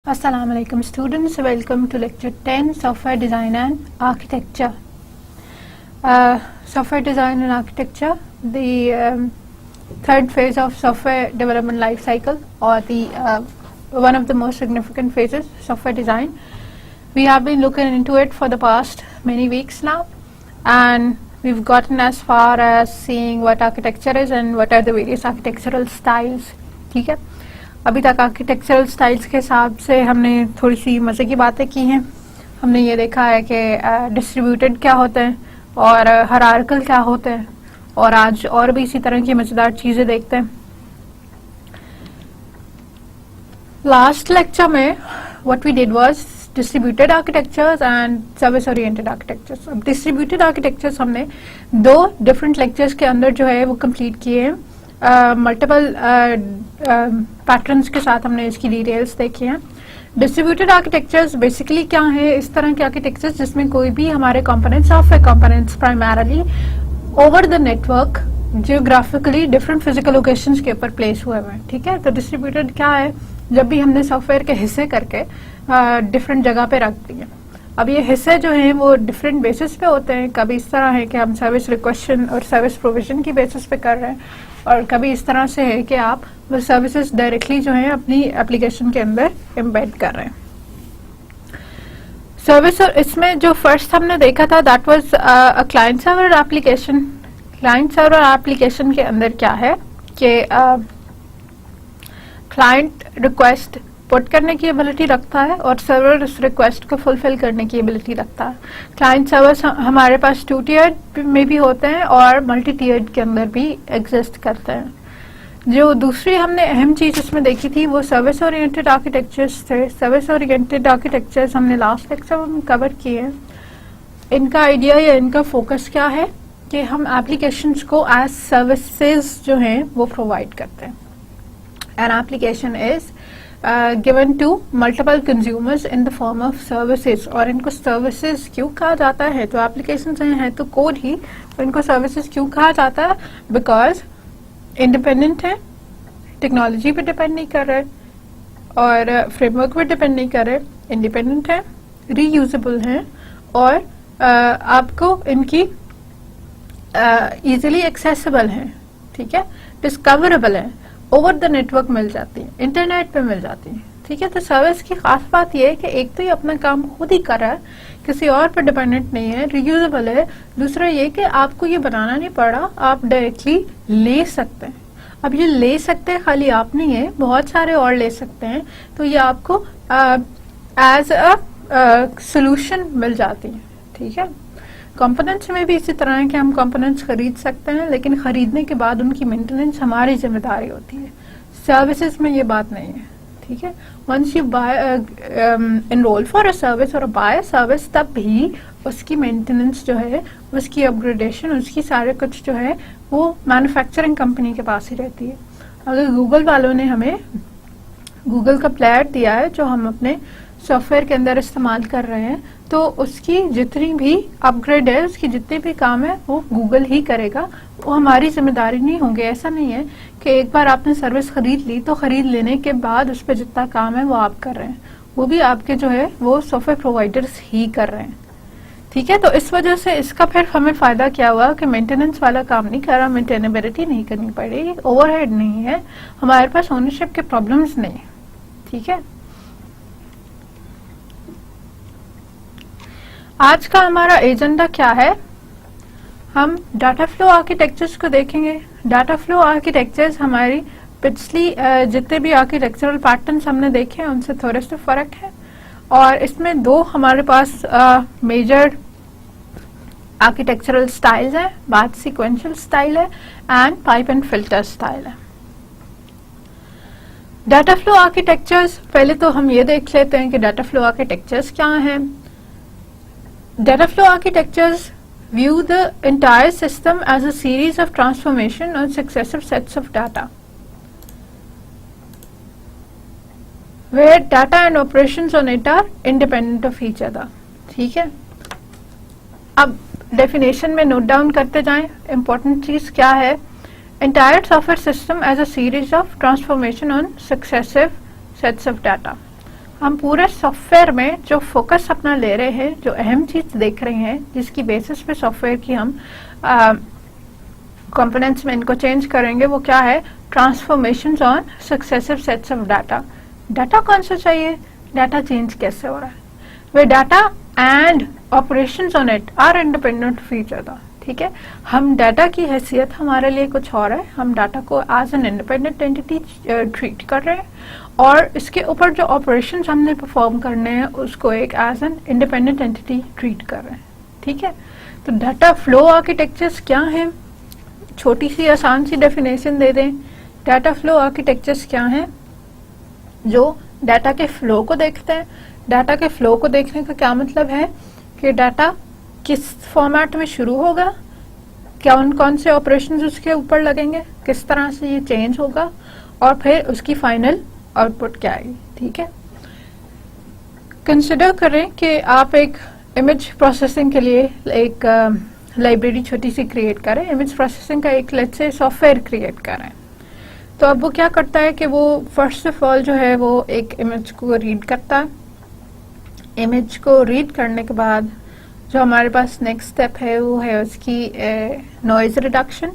Assalamu alaikum students, welcome to lecture 10 software design and architecture. Software design and architecture, the third phase of software development life cycle, or the one of the most significant phases, software design. We have been looking into it for the past many weeks now, and we've gotten as far as seeing what architecture is and what are the various architectural styles. ठीक है, अभी तक architectural styles के हिसाब से हमने थोड़ी सी मज़े की बातें की हैं. हमने ये देखा है कि डिस्ट्रीब्यूटेड क्या होते हैं और हायरार्किकल क्या होते हैं, और आज और भी इसी तरह की मज़ेदार चीज़ें देखते हैं. लास्ट लेक्चर में what we did was distributed architectures and service oriented architectures. अब डिस्ट्रीब्यूटेड आर्किटेक्चर्स हमने दो डिफरेंट लेक्चर्स के अंदर जो है वो कंप्लीट किए हैं. मल्टीपल पैटर्न्स के साथ हमने इसकी डिटेल्स देखी हैं. डिस्ट्रीब्यूटेड आर्किटेक्चर्स बेसिकली क्या है? इस तरह के आर्किटेक्चर्स जिसमें कोई भी हमारे components, software components primarily over the network geographically different physical locations के ऊपर प्लेस हुए हुए हैं. ठीक है, तो डिस्ट्रीब्यूटेड क्या है? जब भी हमने सॉफ्टवेयर के हिस्से करके डिफरेंट जगह पे रख दिए. अब ये हिस्से जो हैं वो डिफरेंट बेसिस पे होते हैं. कभी इस तरह है कि हम सर्विस रिक्वेशन और सर्विस प्रोविजन की बेसिस पे कर रहे हैं, और कभी इस तरह से है कि आप वो सर्विसेज डायरेक्टली जो है अपनी एप्लीकेशन के अंदर एम्बेड कर रहे हैं. सर्विस, और इसमें जो फर्स्ट हमने देखा था that was a client server application. Client server application के अंदर क्या है कि क्लाइंट रिक्वेस्ट पुट करने की एबिलिटी रखता है और सर्वर उस रिक्वेस्ट को फुलफिल करने की एबिलिटी रखता है. क्लाइंट सर्वर्स हमारे पास 2 टियर में भी होते हैं और मल्टी टियर्ड के अंदर भी एग्जिस्ट करते हैं. जो दूसरी हमने अहम चीज़ इसमें देखी थी वो सर्विस ओरिएंटेड आर्किटेक्चर्स थे. सर्विस ओरिएंटेड आर्किटेक्चर्स हमने लास्ट लेक्चर में कवर किए हैं. इनका आइडिया या इनका फोकस क्या है कि हम एप्लीकेशंस को एज सर्विसेज जो हैं वो प्रोवाइड करते हैं. An application is given to multiple consumers in the form of services. और इनको services क्यों कहा जाता है? तो applications हैं तो कोड ही, तो इनको services क्यों कहा जाता है? Because independent है, टेक्नोलॉजी पे डिपेंड नहीं कर रहे और फ्रेमवर्क पे डिपेंड नहीं कर रहे, इंडिपेंडेंट है, रीयूजेबल हैं, और आपको इनकी इजीली एक्सेसिबल हैं. ठीक है, डिस्कवरेबल है, ओवर द नेटवर्क मिल जाती है, इंटरनेट पे मिल जाती है. ठीक है, तो सर्विस की खास बात यह है कि एक तो ये अपना काम खुद ही कर रहा है, किसी और पर डिपेंडेंट नहीं है, रीयूजेबल है. दूसरा ये कि आपको ये बनाना नहीं पड़ा, आप डायरेक्टली ले सकते हैं. अब ये ले सकते हैं खाली आप नहीं है, बहुत सारे और ले सकते हैं, तो ये आपको एज अ सोल्यूशन मिल जाती है. ठीक है, कंपोनेंट्स में भी इसी तरह है कि हम कंपोनेंट्स खरीद सकते हैं, लेकिन खरीदने के बाद उनकी मेंटेनेंस हमारी जिम्मेदारी होती है. सर्विसेज में ये बात नहीं है. ठीक है, once you buy enroll for a service or buy service, तब भी उसकी मेंटेनेंस जो है, उसकी अपग्रेडेशन, उसकी सारे कुछ जो है वो मैन्युफैक्चरिंग कंपनी के पास ही रहती है. अगर गूगल वालों ने हमें गूगल का प्लेयर दिया है जो हम अपने सॉफ्टवेयर के अंदर इस्तेमाल कर रहे हैं, तो उसकी जितनी भी अपग्रेड है, उसकी जितने भी काम है वो गूगल ही करेगा, वो हमारी जिम्मेदारी नहीं होंगे. ऐसा नहीं है कि एक बार आपने सर्विस खरीद ली तो खरीद लेने के बाद उस पर जितना काम है वो आप कर रहे हैं, वो भी आपके जो है वो सॉफ्टवेयर प्रोवाइडर्स ही कर रहे हैं. ठीक है, तो इस वजह से इसका फिर हमें फायदा क्या हुआ कि मेंटेनेंस वाला काम नहीं कर रहा, मेंटेनेबिलिटी नहीं करनी पड़ेगी, ओवरहेड नहीं है, हमारे पास ओनरशिप के प्रॉब्लम्स नहीं. ठीक है, आज का हमारा एजेंडा क्या है? हम डाटा फ्लो आर्किटेक्चर्स को देखेंगे. डाटा फ्लो आर्किटेक्चर्स हमारी पिछली जितने भी आर्किटेक्चरल पैटर्न्स हमने देखे हैं उनसे थोड़े से फर्क है, और इसमें दो हमारे पास मेजर आर्किटेक्चरल स्टाइल्स हैं. बात सीक्वेंशियल स्टाइल है and pipe and filter style है. डाटा फ्लो आर्किटेक्चर्स, पहले तो हम ये देख लेते हैं कि डाटा फ्लो आर्किटेक्चर्स क्या हैं. Data flow architectures view the entire system as a series of transformation on successive sets of data, where data and operations on it are independent of each other. ठीक है, अब definition में note down करते जाएं. Important चीज क्या है? entire software system as a series of transformation on successive sets of data. हम पूरे सॉफ्टवेयर में जो फोकस अपना ले रहे हैं, जो अहम चीज देख रहे हैं, जिसकी बेसिस पे सॉफ्टवेयर की हम कंपोनेंट्स में इनको चेंज करेंगे, वो क्या है? Transformations on successive sets of data. Data कौन सा चाहिए? डाटा चेंज कैसे हो रहा है? Way data and operations on it are independent of each other. ठीक है, हम डाटा की हैसियत हमारे लिए कुछ और है, हम डाटा को as an independent entity treat कर रहे हैं, और इसके ऊपर जो ऑपरेशंस हमने परफॉर्म करने हैं उसको एक as an independent entity treat कर रहे हैं। ठीक है, तो डाटा फ्लो आर्किटेक्चर्स क्या है? छोटी सी आसान सी डेफिनेशन दे दें। डाटा फ्लो आर्किटेक्चर्स क्या है? जो डाटा के फ्लो को देखते हैं। डाटा के फ्लो को देखने का क्या मतलब है कि डाटा किस फॉर्मेट में शुरू होगा, कौन कौन से ऑपरेशंस उसके ऊपर लगेंगे, किस तरह से ये चेंज होगा, और फिर उसकी फाइनल आउटपुट क्या आएगी। ठीक है, कंसिडर करें कि आप एक इमेज प्रोसेसिंग के लिए एक लाइब्रेरी छोटी सी क्रिएट करें, इमेज प्रोसेसिंग का एक लेट्स से सॉफ्टवेयर क्रिएट करें। तो अब वो क्या करता है कि वो फर्स्ट ऑफ ऑल जो है वो एक इमेज को रीड करता है। इमेज को रीड करने के बाद जो हमारे पास नेक्स्ट स्टेप है वो है उसकी नॉइज रिडक्शन।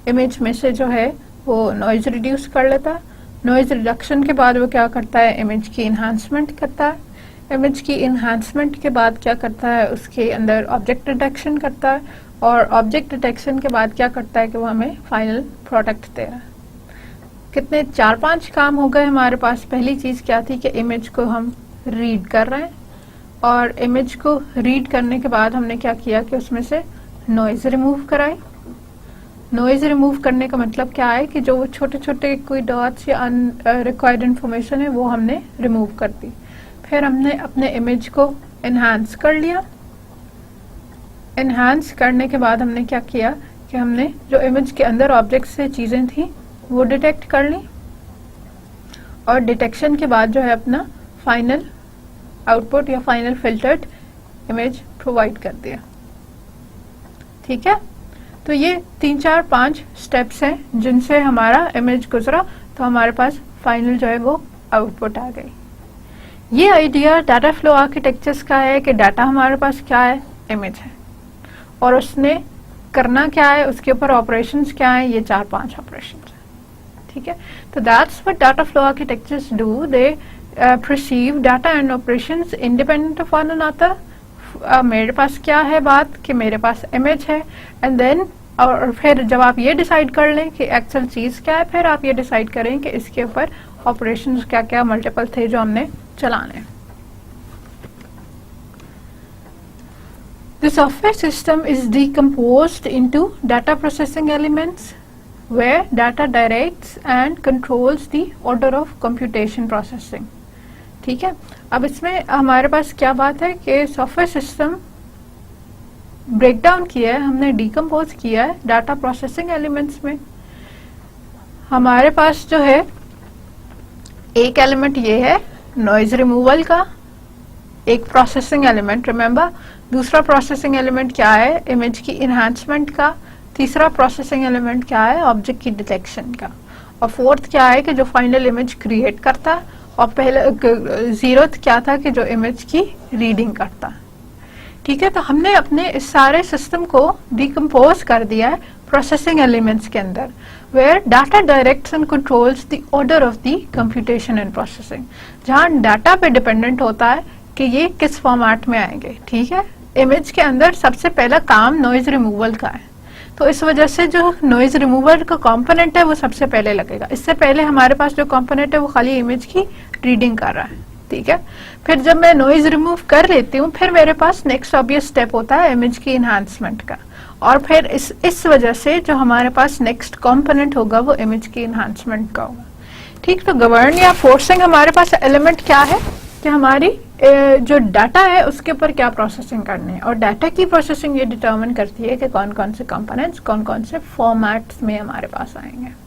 इमेज में से जो है वो नॉइज रिड्यूस कर लेता है। नॉइज रिडक्शन के बाद वो क्या करता है? इमेज की इन्हांसमेंट करता है। इमेज की इन्हांसमेंट के बाद क्या करता है? उसके अंदर ऑब्जेक्ट डिटेक्शन करता है, और ऑब्जेक्ट डिटेक्शन के बाद क्या करता है कि वो हमें फाइनल प्रोडक्ट दे रहा है। कितने 4-5 काम हो गए हमारे पास। पहली चीज क्या थी कि इमेज को हम रीड कर रहे हैं, और इमेज को रीड करने के बाद हमने क्या किया कि उसमें से नॉइज रिमूव कराई। नॉइज रिमूव करने का मतलब क्या है कि जो वो छोटे छोटे कोई डॉट्स या अनरिक्वायर्ड इंफॉर्मेशन है वो हमने रिमूव कर दी। फिर हमने अपने इमेज को एनहांस कर लिया। एनहांस करने के बाद हमने क्या किया कि हमने जो इमेज के अंदर ऑब्जेक्ट से चीजें थी वो डिटेक्ट कर ली, और डिटेक्शन के बाद जो है अपना फाइनल आउटपुट या फाइनल फिल्टर्ड इमेज प्रोवाइड कर दिया। ठीक है, तो ये 3-4-5 स्टेप्स हैं जिनसे हमारा इमेज गुजरा, तो हमारे पास फाइनल जो है वो आउटपुट आ गई। ये आइडिया डाटा फ्लो आर्किटेक्चर्स का है कि डाटा हमारे पास क्या है? इमेज है, और उसने करना क्या है, उसके ऊपर ऑपरेशंस क्या है? ये 4-5 ऑपरेशंस है। ठीक है, तो that's what data flow architectures do. They perceive data and operations independent of one another। मेरे पास क्या है बात कि मेरे पास इमेज है, एंड देन और फिर जब आप ये डिसाइड कर लें कि एक्चुअल चीज क्या है, फिर आप ये डिसाइड करें कि इसके ऊपर ऑपरेशंस क्या क्या मल्टीपल थे जो हमने चलाने। The software system is decomposed into data processing elements where data directs and controls the order of computation processing। ठीक है, अब इसमें हमारे पास क्या बात है कि सॉफ्टवेयर सिस्टम ब्रेक डाउन किया है, हमने डिकम्पोज किया है डाटा प्रोसेसिंग एलिमेंट्स में। हमारे पास जो है एक एलिमेंट ये है नॉइज रिमूवल का, एक प्रोसेसिंग एलिमेंट रिमेंबर। दूसरा प्रोसेसिंग एलिमेंट क्या है? इमेज की इन्हांसमेंट का। तीसरा प्रोसेसिंग एलिमेंट क्या है? ऑब्जेक्ट की डिटेक्शन का। और फोर्थ क्या है कि जो फाइनल इमेज क्रिएट करता है, और पहले जीरोथ क्या था कि जो इमेज की रीडिंग करता है। ठीक है, तो हमने अपने इस सारे सिस्टम को डिकम्पोज कर दिया है प्रोसेसिंग एलिमेंट्स के अंदर, where data directs and controls the order of the computation and processing, जहां डाटा पे डिपेंडेंट होता है कि ये किस फॉर्मेट में आएंगे। ठीक है, इमेज के अंदर सबसे पहला काम नॉइज रिमूवल का है, तो इस वजह से जो नॉइज रिमूवल का कंपोनेंट है वो सबसे पहले लगेगा। इससे पहले हमारे पास जो कंपोनेंट है वो खाली इमेज की रीडिंग कर रहा है। ठीक है, फिर जब मैं नॉइज रिमूव कर लेती हूँ, फिर मेरे पास नेक्स्ट ऑब्वियस स्टेप होता है इमेज की इन्हांसमेंट का, और फिर इस वजह से जो हमारे पास नेक्स्ट कंपोनेंट होगा वो इमेज की इन्हांसमेंट का होगा। ठीक, तो गवर्न या फोर्सिंग हमारे पास एलिमेंट क्या है कि हमारी जो डाटा है उसके ऊपर क्या प्रोसेसिंग करनी है, और डाटा की प्रोसेसिंग ये डिटरमिन करती है कि कौन कौन से कंपोनेंट्स कौन कौन से फॉर्मेट्स में हमारे पास आएंगे।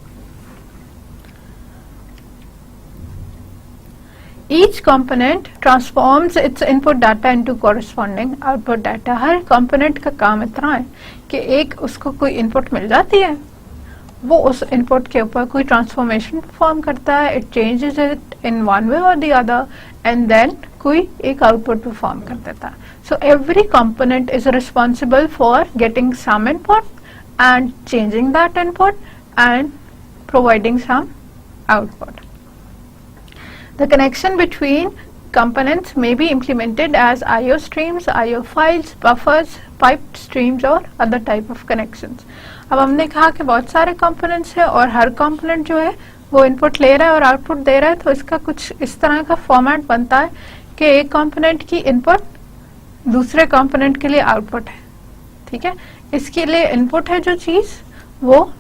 Each component transforms its input data into corresponding output data। हर component का काम इतना है कि एक उसको कोई input मिल जाती है, वो उस इनपुट के ऊपर कोई ट्रांसफॉर्मेशन परफॉर्म करता है, it changes it in one way और द अदर, एंड देन कोई एक आउटपुट परफॉर्म कर देता है. So every component is responsible for getting some input and changing that input and providing some output. The connection between components may be implemented as I/O streams, I/O files, buffers, piped streams और other type of connections. अब हमने कहा कि बहुत सारे components हैं और हर component जो है वो input ले रहा है और output दे रहा है, तो इसका कुछ इस तरह का format बनता है कि एक component की input दूसरे component के लिए output है. ठीक है, इसके लिए input है जो चीज, वो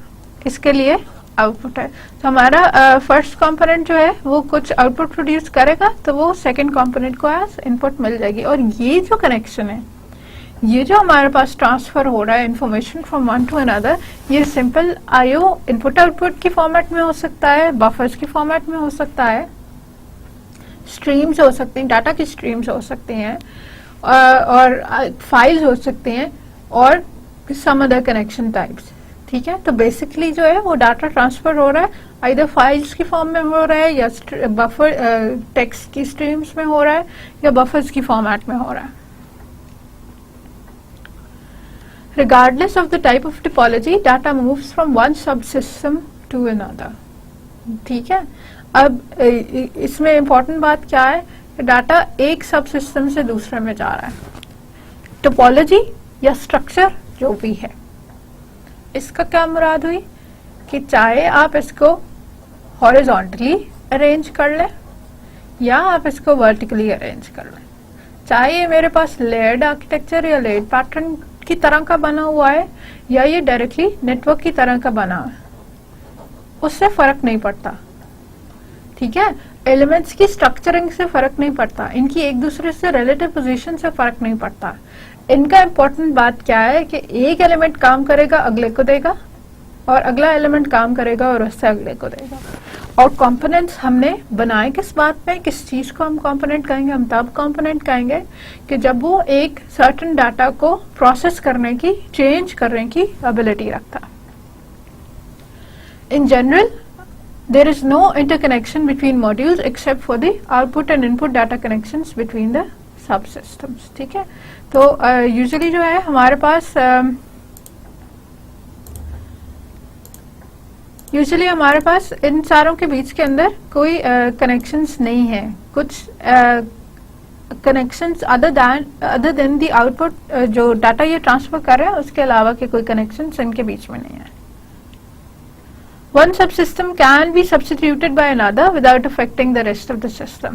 इसके लिए आउटपुट है. तो हमारा फर्स्ट कंपोनेंट जो है वो कुछ आउटपुट प्रोड्यूस करेगा, तो वो सेकंड कंपोनेंट को एज इनपुट मिल जाएगी. और ये जो कनेक्शन है, ये जो हमारे पास ट्रांसफर हो रहा है information from one two another, ये सिंपल आईओ इनपुट आउटपुट की फॉर्मेट में हो सकता है, बफर्स की फॉर्मेट में हो सकता है, स्ट्रीम्स हो सकती हैं, डाटा की स्ट्रीम्स हो सकती हैं, और फाइल्स हो सकती हैं, और सम अदर कनेक्शन टाइप्स. ठीक है, तो बेसिकली जो है वो डाटा ट्रांसफर हो रहा है, आइदर फाइल्स की फॉर्म में हो रहा है, या बफर टेक्स्ट की स्ट्रीम्स में हो रहा है, या बफर्स की फॉर्मेट में हो रहा है. Regardless of the type of topology, data moves from one subsystem to another. ठीक है, अब इसमें इम्पोर्टेंट बात क्या है कि डाटा एक सबसिस्टम से दूसरे में जा रहा है. टोपोलॉजी या स्ट्रक्चर जो भी है, इसका क्या मुराद हुई कि चाहे आप इसको हॉरिजॉन्टली अरेंज कर लें या आप इसको वर्टिकली अरेंज कर लें, चाहे ये मेरे पास लेयर्ड आर्किटेक्चर या लेयर्ड पैटर्न की तरह का बना हुआ है या ये डायरेक्टली नेटवर्क की तरह का बना है, उससे फर्क नहीं पड़ता. ठीक है, एलिमेंट्स की स्ट्रक्चरिंग से फर्क नहीं पड़ता, इनकी एक दूसरे से रिलेटिव पोजीशन से फर्क नहीं पड़ता. इनका इम्पोर्टेंट बात क्या है कि एक एलिमेंट काम करेगा अगले को देगा, और अगला एलिमेंट काम करेगा और उससे अगले को देगा. और कंपोनेंट्स हमने बनाए किस बात में, किस चीज को हम कंपोनेंट कहेंगे, हम तब कंपोनेंट कहेंगे कि जब वो एक सर्टेन डाटा को प्रोसेस करने की, चेंज करने की एबिलिटी रखता. In general there is no interconnection between modules except for the output and input data connections between the subsystems. ठीक है, तो यूजुअली जो है हमारे पास इन सारों के बीच के अंदर कोई कनेक्शंस नहीं है. कुछ connections other than the output जो डाटा ये ट्रांसफर कर रहे हैं, उसके अलावा के कोई कनेक्शंस इनके बीच में नहीं है. One subsystem can be substituted by another without affecting the rest of the system.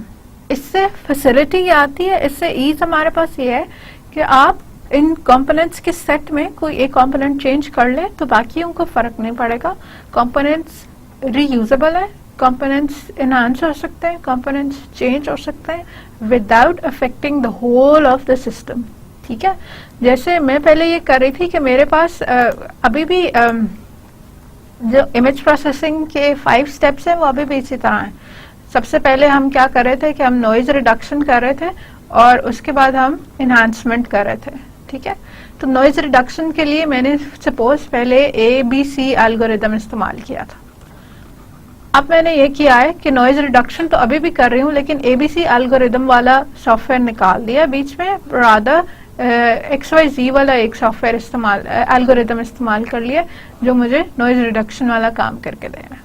इससे फैसिलिटी ये आती है, इससे ईज हमारे पास ये है कि आप इन कंपोनेंट्स के सेट में कोई एक कंपोनेंट चेंज कर ले तो बाकियों को फर्क नहीं पड़ेगा. कंपोनेंट्स रीयूजेबल है, कंपोनेंट्स एनहांस हो सकते हैं, कंपोनेंट्स चेंज हो सकते हैं without affecting the whole of the system. ठीक है, जैसे मैं पहले ये कर रही थी कि मेरे पास अभी भी जो इमेज प्रोसेसिंग के 5 स्टेप्स हैं वो अभी भी इसी तरह हैं. सबसे पहले हम क्या कर रहे थे कि हम नॉइज रिडक्शन कर रहे थे और उसके बाद हम इन्हांसमेंट कर रहे थे. ठीक है, तो नॉइज रिडक्शन के लिए मैंने सपोज पहले ABC एल्गोरिदम इस्तेमाल किया था. अब मैंने ये किया है कि नॉइज रिडक्शन तो अभी भी कर रही हूँ, लेकिन ABC एल्गोरिदम वाला सॉफ्टवेयर निकाल दिया बीच में, रादर XYZ वाला एक सॉफ्टवेयर इस्तेमाल, एल्गोरिदम इस्तेमाल कर लिया जो मुझे नॉइज रिडक्शन वाला काम करके दे रहा है.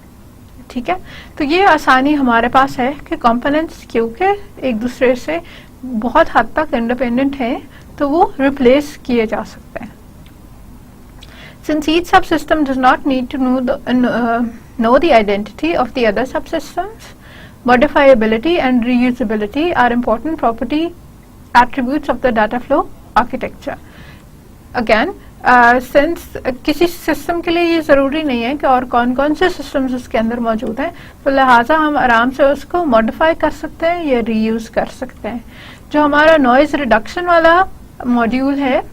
ठीक है, तो ये आसानी हमारे पास है कि कंपोनेंट्स क्योंकि एक दूसरे से बहुत हद तक इंडिपेंडेंट हैं, तो वो रिप्लेस किए जा सकते हैं. Since each subsystem does not need to know the identity of the other subsystems, modifiability and reusability are important property attributes of the data flow architecture. Again, since किसी सिस्टम के लिए ये जरूरी नहीं है कि और कौन कौन से सिस्टम्स उसके अंदर मौजूद हैं, तो लिहाजा हम आराम से उसको मॉडिफाई कर सकते हैं या रीयूज कर सकते हैं. जो हमारा नॉइज रिडक्शन वाला मॉड्यूल है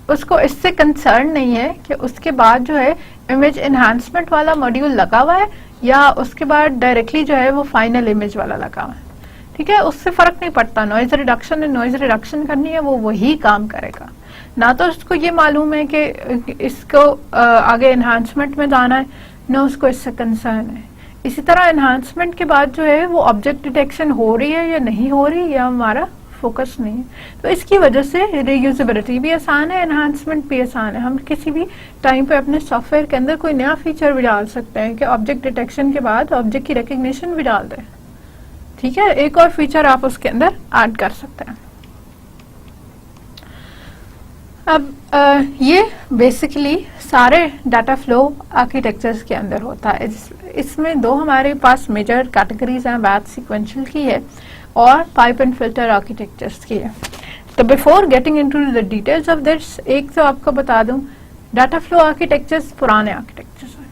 उसको इससे कंसर्न नहीं है कि उसके बाद जो है इमेज एनहांसमेंट वाला मॉड्यूल लगा हुआ है या उसके बाद डायरेक्टली जो है वो फाइनल इमेज वाला लगा हुआ है. ठीक है, उससे फर्क नहीं पड़ता. नॉइज रिडक्शन करनी है, वो वही काम करेगा. ना तो उसको ये मालूम है कि इसको आगे एनहांसमेंट में जाना है, ना उसको इससे कंसर्न है। इसी तरह एनहांसमेंट के बाद जो है वो ऑब्जेक्ट डिटेक्शन हो रही है या नहीं हो रही, या हमारा फोकस नहीं है, तो इसकी वजह से रीयूजेबिलिटी भी आसान है, एनहांसमेंट भी आसान है। हम किसी भी टाइम पे अपने सॉफ्टवेयर के अंदर कोई नया फीचर भी डाल सकते हैं कि ऑब्जेक्ट डिटेक्शन के बाद ऑब्जेक्ट की रिकग्निशन भी डाल दें, ठीक है, एक और फीचर आप उसके अंदर ऐड कर सकते हैं। अब ये बेसिकली सारे डाटा फ्लो आर्किटेक्चर्स के अंदर होता है। इसमें दो हमारे पास मेजर कैटेगरीज हैं, बैच सीक्वेंशियल की है और पाइप एंड फिल्टर आर्किटेक्चर्स की है। तो before getting into the details of this, एक तो आपको बता दूं, डाटा फ्लो आर्किटेक्चर्स पुराने आर्किटेक्चर्स हैं,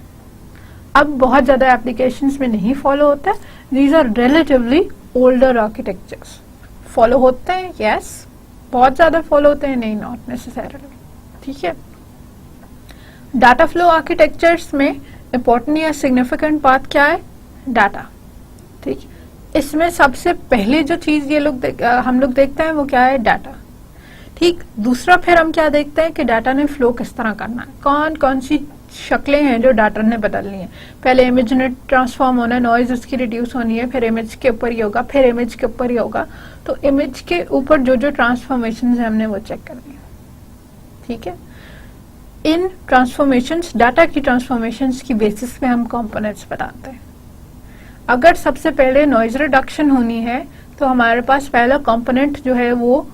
अब बहुत ज्यादा एप्लीकेशंस में नहीं फॉलो होता है। These are relatively older architectures. Follow होते हैं, यस, बहुत ज्यादा फॉलो होते हैं, नहीं, नॉट नेसेसरली, ठीक है। डाटा फ्लो आर्किटेक्चर्स में इंपॉर्टेंट या सिग्निफिकेंट बात क्या है? डाटा, ठीक। इसमें सबसे पहले जो चीज हम लोग देखते हैं वो क्या है? डाटा, ठीक। दूसरा फिर हम क्या देखते हैं कि डाटा ने फ्लो किस तरह करना है, कौन कौन सी शक्लें हैं जो डाटा ने बदलनी है। पहले इमेज ने ट्रांसफॉर्म होना है, नॉइज उसकी रिड्यूस होनी है, फिर इमेज के ऊपर ही होगा, फिर इमेज के ऊपर ही होगा। तो इमेज के ऊपर जो जो ट्रांसफॉर्मेशन है हमने वो चेक करनी है, ठीक है। इन ट्रांसफॉर्मेशंस, डाटा की ट्रांसफॉर्मेशंस की बेसिस पे हम कंपोनेंट्स बताते हैं। अगर सबसे पहले नॉइज रिडक्शन होनी है तो हमारे पास पहला कंपोनेंट जो है वो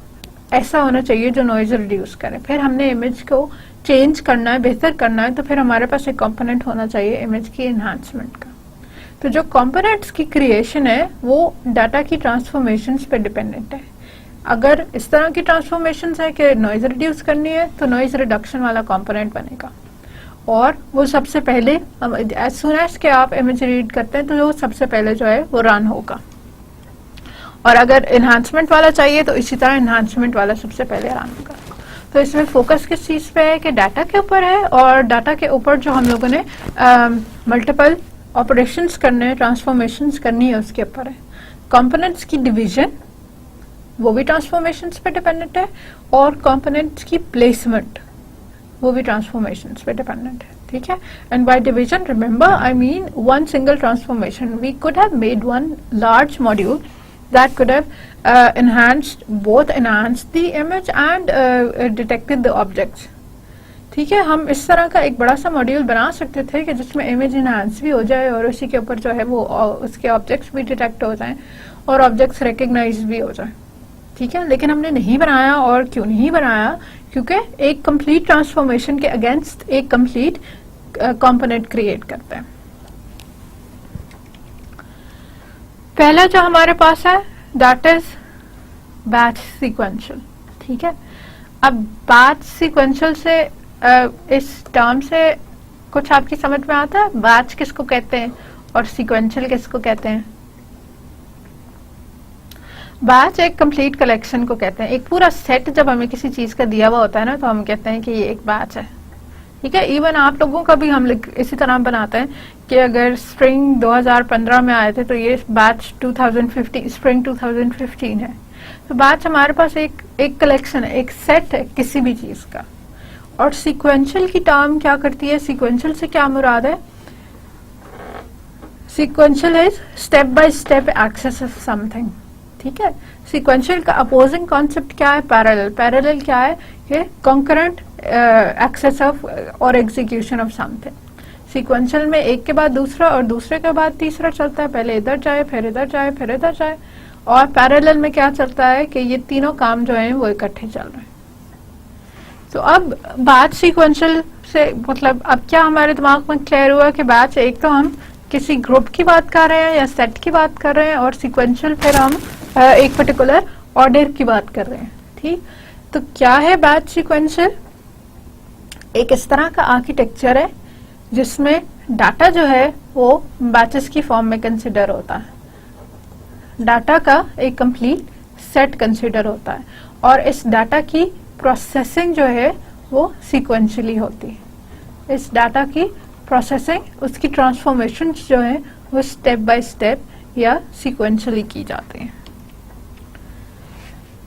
ऐसा होना चाहिए जो नॉइज रिड्यूस करे। फिर हमने इमेज को चेंज करना है, बेहतर करना है, तो फिर हमारे पास एक कंपोनेंट होना चाहिए इमेज की एनहांसमेंट का। तो जो कंपोनेंट्स की क्रिएशन है वो डाटा की ट्रांसफॉर्मेशंस पे डिपेंडेंट है। अगर इस तरह की ट्रांसफॉर्मेशंस है कि नॉइज रिड्यूस करनी है तो नॉइज रिडक्शन वाला कंपोनेंट बनेगा, और वो सबसे पहले एज सुन एज के आप इमेज रीड करते हैं तो वो सबसे पहले जो है वो रन होगा। और अगर एनहांसमेंट वाला चाहिए तो इसी तरह एनहांसमेंट वाला सबसे पहले रन होगा। तो इसमें फोकस किस चीज पे है कि डाटा के ऊपर है, और डाटा के ऊपर जो हम लोगों ने मल्टीपल ऑपरेशंस करने हैं, ट्रांसफॉर्मेशंस करनी है, उसके ऊपर है। कंपोनेंट्स की डिवीजन वो भी ट्रांसफॉर्मेशंस पे डिपेंडेंट है, और कंपोनेंट्स की प्लेसमेंट वो भी ट्रांसफॉर्मेशंस पे डिपेंडेंट है, ठीक है। And by division remember I mean one single transformation. We could have made one large module that could have enhanced the image and detected the objects, ठीक है। हम इस तरह का एक बड़ा सा मॉड्यूल बना सकते थे कि जिसमें इमेज इनहांस भी हो जाए और उसी के ऊपर जो है वो उसके ऑब्जेक्ट्स भी डिटेक्ट हो जाएं और ऑब्जेक्ट्स रिकग्नाइज भी हो जाए, ठीक है। लेकिन हमने नहीं बनाया, और क्यों नहीं बनाया? क्योंकि एक कंप्लीट ट्रांसफॉर्मेशन के अगेंस्ट एक कंप्लीट कंपोनेंट क्रिएट करते हैं। पहला जो हमारे पास है दैट इज बैच सीक्वेंशियल, ठीक है। अब बैच सीक्वेंशियल से इस टर्म से कुछ आपकी समझ में आता है? बैच किसको कहते हैं और सीक्वेंशियल किसको कहते हैं? बैच एक कंप्लीट कलेक्शन को कहते हैं। एक पूरा सेट जब हमें किसी चीज का दिया हुआ होता है ना तो हम कहते हैं कि ये एक बैच है, ठीक है। इवन आप लोगों का भी हम इसी तरह बनाते हैं कि अगर स्प्रिंग 2015 में आए थे तो ये बैच 2015 स्प्रिंग 2015 है। तो बैच हमारे पास एक कलेक्शन है, एक सेट है किसी भी चीज का। और सीक्वेंशियल की टर्म क्या करती है? सीक्वेंशियल से क्या मुराद है? Sequential is step by step access of something, ठीक है। सीक्वेंशियल का अपोजिंग कॉन्सेप्ट क्या है? पैरेलल। पैरेलल क्या है? कि कॉन्करेंट एक्सेस ऑफ और एग्जीक्यूशन ऑफ समथिंग। सीक्वेंशियल में एक के बाद दूसरा और दूसरे के बाद तीसरा चलता है, पहले इधर जाए फिर इधर जाए फिर इधर जाए। और पैरेलल में क्या चलता है कि ये तीनों काम जो हैं वो इकट्ठे चल रहे हैं। तो अब बैच सीक्वेंशियल से मतलब अब क्या हमारे दिमाग में क्लियर हुआ कि बैच एक तो हम किसी ग्रुप की बात कर रहे हैं या सेट की बात कर रहे हैं, और सीक्वेंशियल फिर हम एक पर्टिकुलर ऑर्डर की बात कर रहे हैं, ठीक। तो क्या है बैच सीक्वेंशियल? एक इस तरह का आर्किटेक्चर है जिसमें डाटा जो है वो बैचेस की फॉर्म में कंसिडर होता है। डाटा का एक कंप्लीट सेट कंसिडर होता है, और इस डाटा की प्रोसेसिंग जो है वो सीक्वेंशियली होती है। इस डाटा की प्रोसेसिंग, उसकी ट्रांसफॉर्मेशन जो है वो स्टेप बाय स्टेप या सीक्वेंशियली की जाती है।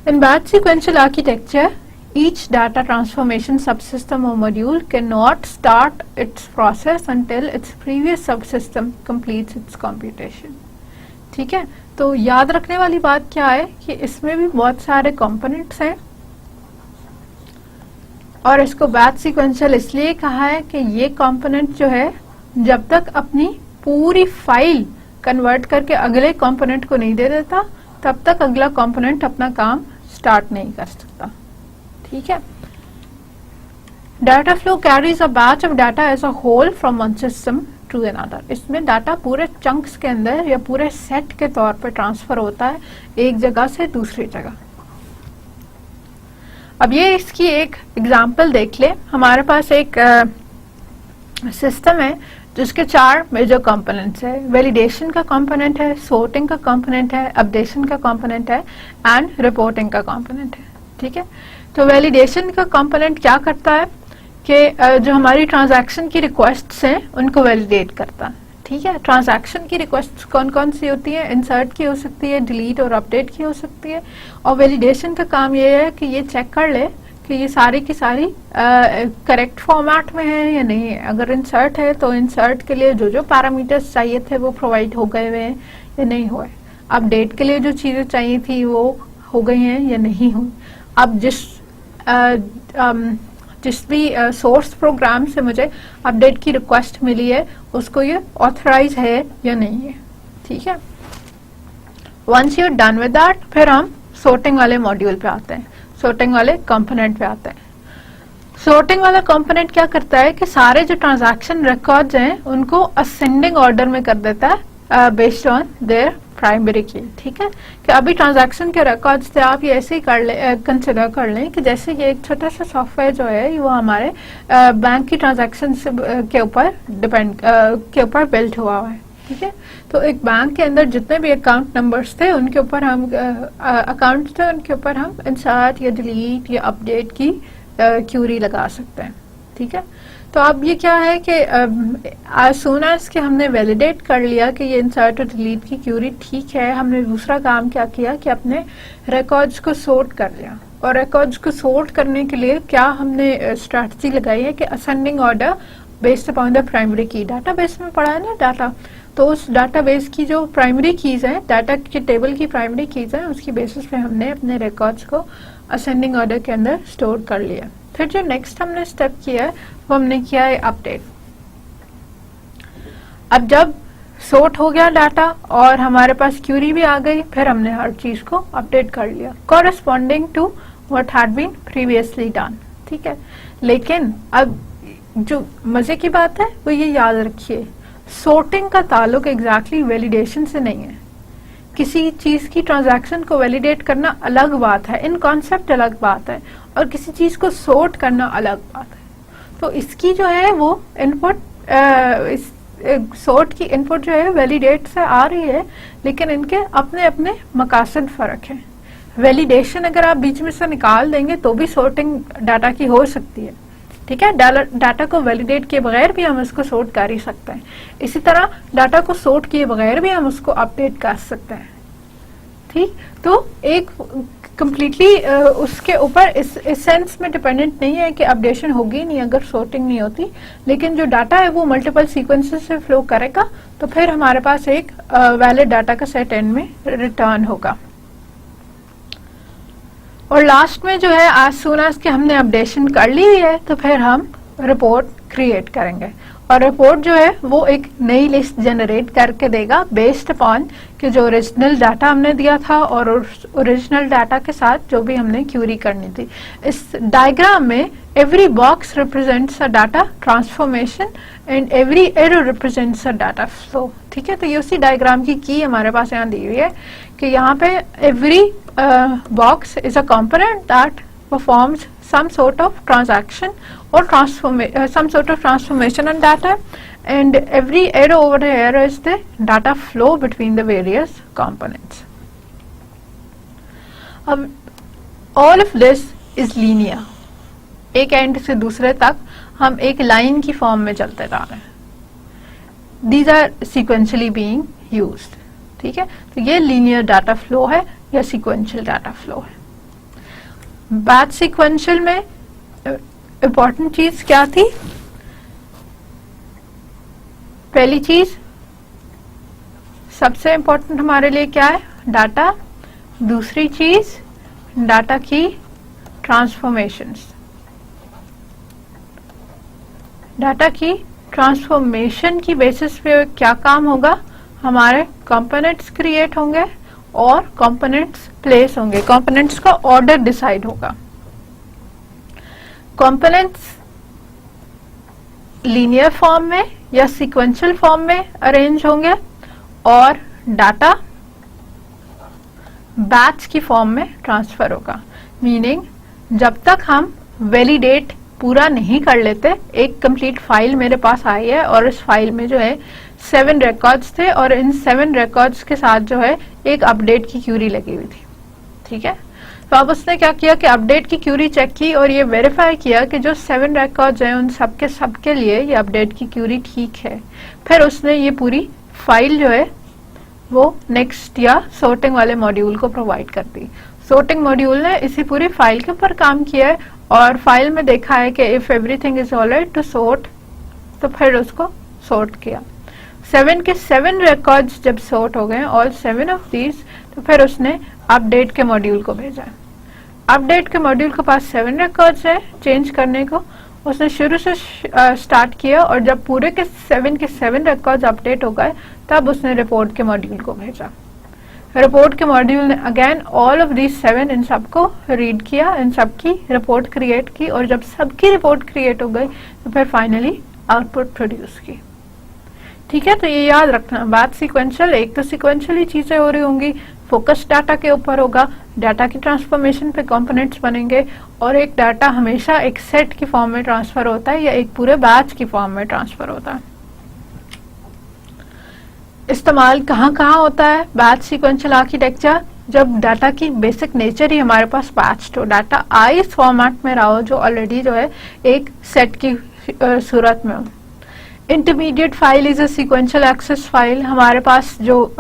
In batch sequential architecture each data transformation subsystem or module cannot start its process until its previous subsystem completes its computation. ठीक है, तो याद रखने वाली बात क्या है कि इसमें भी बहुत सारे कंपोनेंट्स हैं और इसको बैच सीक्वेंशियल इसलिए कहा है कि ये कंपोनेंट जो है जब तक अपनी पूरी फाइल कन्वर्ट करके अगले कंपोनेंट को नहीं दे देता तब तक अगला कंपोनेंट अपना काम स्टार्ट नहीं कर सकता. ठीक है. Data flow carries a batch of data as a whole from one system to another. इसमें डाटा पूरे चंक्स के अंदर या पूरे सेट के तौर पर ट्रांसफर होता है एक जगह से दूसरी जगह. अब ये इसकी एक एग्जांपल देख ले. हमारे पास एक सिस्टम है जिसके 4 मेजर कंपोनेंट्स है. वैलिडेशन का कंपोनेंट है, सोर्टिंग का कंपोनेंट है, अपडेशन का कंपोनेंट है एंड रिपोर्टिंग का कंपोनेंट है. ठीक है. तो वैलिडेशन का कंपोनेंट क्या करता है कि जो हमारी ट्रांजैक्शन की रिक्वेस्ट्स हैं उनको वैलिडेट करता है. ठीक है. ट्रांजैक्शन की रिक्वेस्ट कौन कौन सी होती है? इंसर्ट की हो सकती है, डिलीट और अपडेट की हो सकती है. और वैलिडेशन का काम ये है कि ये चेक कर ले कि ये सारी की सारी करेक्ट फॉर्मेट में है या नहीं है. अगर इंसर्ट है तो इंसर्ट के लिए जो जो पैरामीटर्स चाहिए थे वो प्रोवाइड हो गए हुए हैं या नहीं हुए. अपडेट के लिए जो चीजें चाहिए थी वो हो गई हैं या नहीं हुई. अब जिस भी सोर्स प्रोग्राम से मुझे अपडेट की रिक्वेस्ट मिली है उसको ये ऑथराइज है या नहीं है. ठीक है. Once you done with that फिर हम सोर्टिंग वाले मॉड्यूल पे आते हैं, सोर्टिंग वाले कंपोनेंट पे आते हैं. सोर्टिंग वाला कंपोनेंट क्या करता है कि सारे जो ट्रांजैक्शन रिकॉर्ड्स हैं उनको असेंडिंग ऑर्डर में कर देता है बेस्ड ऑन देयर प्राइमरी की. ठीक है. कि अभी ट्रांजैक्शन के रिकॉर्ड्स थे आप ये ऐसे ही कर ले, कंसिडर कर लें कि जैसे ये एक छोटा सा सॉफ्टवेयर जो है वो हमारे बैंक की ट्रांजैक्शन के ऊपर के ऊपर बिल्ट हुआ है. ठीक है. तो एक बैंक के अंदर जितने भी अकाउंट नंबर्स थे उनके ऊपर हम अकाउंट्स थे उनके ऊपर हम इंसर्ट या डिलीट या अपडेट की क्यूरी लगा सकते हैं. ठीक है. तो अब ये क्या है कि as soon as कि हमने वैलिडेट कर लिया कि ये इंसर्ट और डिलीट की क्यूरी ठीक है, हमने दूसरा काम क्या किया कि अपने रिकॉर्ड्स को सोर्ट कर लिया. और रिकॉर्ड्स को सोर्ट करने के लिए क्या हमने स्ट्रैटेजी लगाई है कि ascending order based upon the primary की. डाटाबेस में पढ़ा है ना डाटा, तो उस डाटाबेस की जो प्राइमरी कीज है, डाटा के टेबल की प्राइमरी कीज है, उसकी बेसिस पे हमने अपने रिकॉर्ड्स को असेंडिंग ऑर्डर के अंदर स्टोर कर लिया. फिर जो नेक्स्ट हमने स्टेप किया है वो हमने किया है अपडेट. अब जब सोर्ट हो गया डाटा और हमारे पास क्यूरी भी आ गई फिर हमने हर चीज को अपडेट कर लिया corresponding to what had been previously done. ठीक है. लेकिन अब जो मजे की बात है वो ये याद रखिए, सोर्टिंग का ताल्लुक एग्जैक्टली वैलिडेशन से नहीं है. किसी चीज की ट्रांजैक्शन को वैलिडेट करना अलग बात है, इन कॉन्सेप्ट अलग बात है, और किसी चीज को सोर्ट करना अलग बात है. तो इसकी जो है वो इनपुट सोर्ट की इनपुट जो है वैलिडेट से आ रही है, लेकिन इनके अपने अपने मकासद फर्क है. वैलिडेशन अगर आप बीच में से निकाल देंगे तो भी सोर्टिंग डाटा की हो सकती है. ठीक है. डाटा को वैलिडेट किए बगैर भी हम उसको सोर्ट कर ही सकते हैं. इसी तरह डाटा को सोर्ट किए बगैर भी हम उसको अपडेट कर सकते हैं. ठीक. तो एक कंप्लीटली उसके ऊपर इस सेंस में डिपेंडेंट नहीं है कि अपडेशन होगी नहीं अगर सोर्टिंग नहीं होती, लेकिन जो डाटा है वो मल्टीपल सीक्वेंसेस से फ्लो करेगा तो फिर हमारे पास एक वैलिड डाटा का सेट एंड में रिटर्न होगा. और लास्ट में जो है आज सून एज कि हमने अपडेशन कर ली है तो फिर हम रिपोर्ट क्रिएट करेंगे. और रिपोर्ट जो है वो एक नई लिस्ट जनरेट करके देगा बेस्ड अपॉन कि जो ओरिजिनल डाटा हमने दिया था और ओरिजिनल डाटा के साथ जो भी हमने क्यूरी करनी थी. इस डायग्राम में every box represents a data transformation and every arrow represents a data flow. ठीक है. तो ये उसी डायग्राम की हमारे पास यहाँ दी हुई है कि यहाँ पे every box is a component that performs some sort of transaction or some sort of transformation on data, and every arrow over here is the data flow between the various components. All of this is linear. एक and से दूसरे तक हम एक line की form में चलते जा रहे हैं. These are sequentially being used. ठीक है. तो ये linear data flow है या sequential data flow है. बैच सीक्वेंशियल में इंपॉर्टेंट चीज क्या थी? पहली चीज सबसे इंपॉर्टेंट हमारे लिए क्या है? डाटा। दूसरी चीज डाटा की ट्रांसफॉर्मेशंस। डाटा की ट्रांसफॉर्मेशन की बेसिस पे क्या काम होगा? हमारे कंपोनेंट्स क्रिएट होंगे और कंपोनेंट्स प्लेस होंगे, कंपोनेंट्स का ऑर्डर डिसाइड होगा। कंपोनेंट्स लीनियर फॉर्म में या सीक्वेंशियल फॉर्म में अरेंज होंगे और डाटा बैच की फॉर्म में ट्रांसफर होगा। मीनिंग जब तक हम वैलिडेट पूरा नहीं कर लेते, एक कंप्लीट फाइल मेरे पास आई है और इस फाइल में जो है 7 रिकॉर्ड्स थे और इन 7 रिकॉर्ड्स के साथ जो है एक अपडेट की क्यूरी लगी हुई थी, ठीक है। तो अब उसने क्या किया कि अपडेट की क्यूरी चेक की और ये वेरीफाई किया कि जो 7 रिकॉर्ड्स हैं उन सबके लिए ये अपडेट की क्यूरी ठीक है। फिर उसने ये पूरी फाइल जो है वो नेक्स्ट या सॉर्टिंग वाले मॉड्यूल को प्रोवाइड कर दी। सॉर्टिंग मॉड्यूल ने इसी पूरी फाइल के ऊपर काम किया है और फाइल में देखा है कि if everything is alright to sort, तो फिर उसको सॉर्ट किया। 7 के 7 रिकॉर्ड्स जब सॉर्ट हो गए ऑल 7 ऑफ दीज, तो फिर उसने अपडेट के मॉड्यूल को भेजा। अपडेट के मॉड्यूल के पास 7 रिकॉर्ड्स है चेंज करने को, उसने शुरू से स्टार्ट किया और जब पूरे के 7 रिकॉर्ड्स अपडेट हो गए तब उसने रिपोर्ट के मॉड्यूल को भेजा। रिपोर्ट के मॉड्यूल ने अगेन ऑल ऑफ दीज 7 इन सबको रीड किया, इन सबकी रिपोर्ट क्रिएट की और जब सबकी रिपोर्ट क्रिएट हो गई तो फिर फाइनली आउटपुट प्रोड्यूस की, ठीक है। तो ये याद रखना, बैच सीक्वेंशियल, एक तो सीक्वेंशियली चीजें हो रही होंगी, फोकस डाटा के ऊपर होगा, डाटा की ट्रांसफॉर्मेशन पे कंपोनेंट्स बनेंगे और एक डाटा हमेशा एक सेट की फॉर्म में ट्रांसफर होता है या एक पूरे बैच की फॉर्म में ट्रांसफर होता है। इस्तेमाल कहाँ कहाँ होता है बैच सीक्वेंशियल आर्किटेक्चर? जब डाटा की बेसिक नेचर ही हमारे पास बैच्ड हो, डाटा इस फॉर्मेट में रहा हो जो ऑलरेडी जो है एक सेट की सूरत में हो। Intermediate file is a sequential access file, हमारे पास जो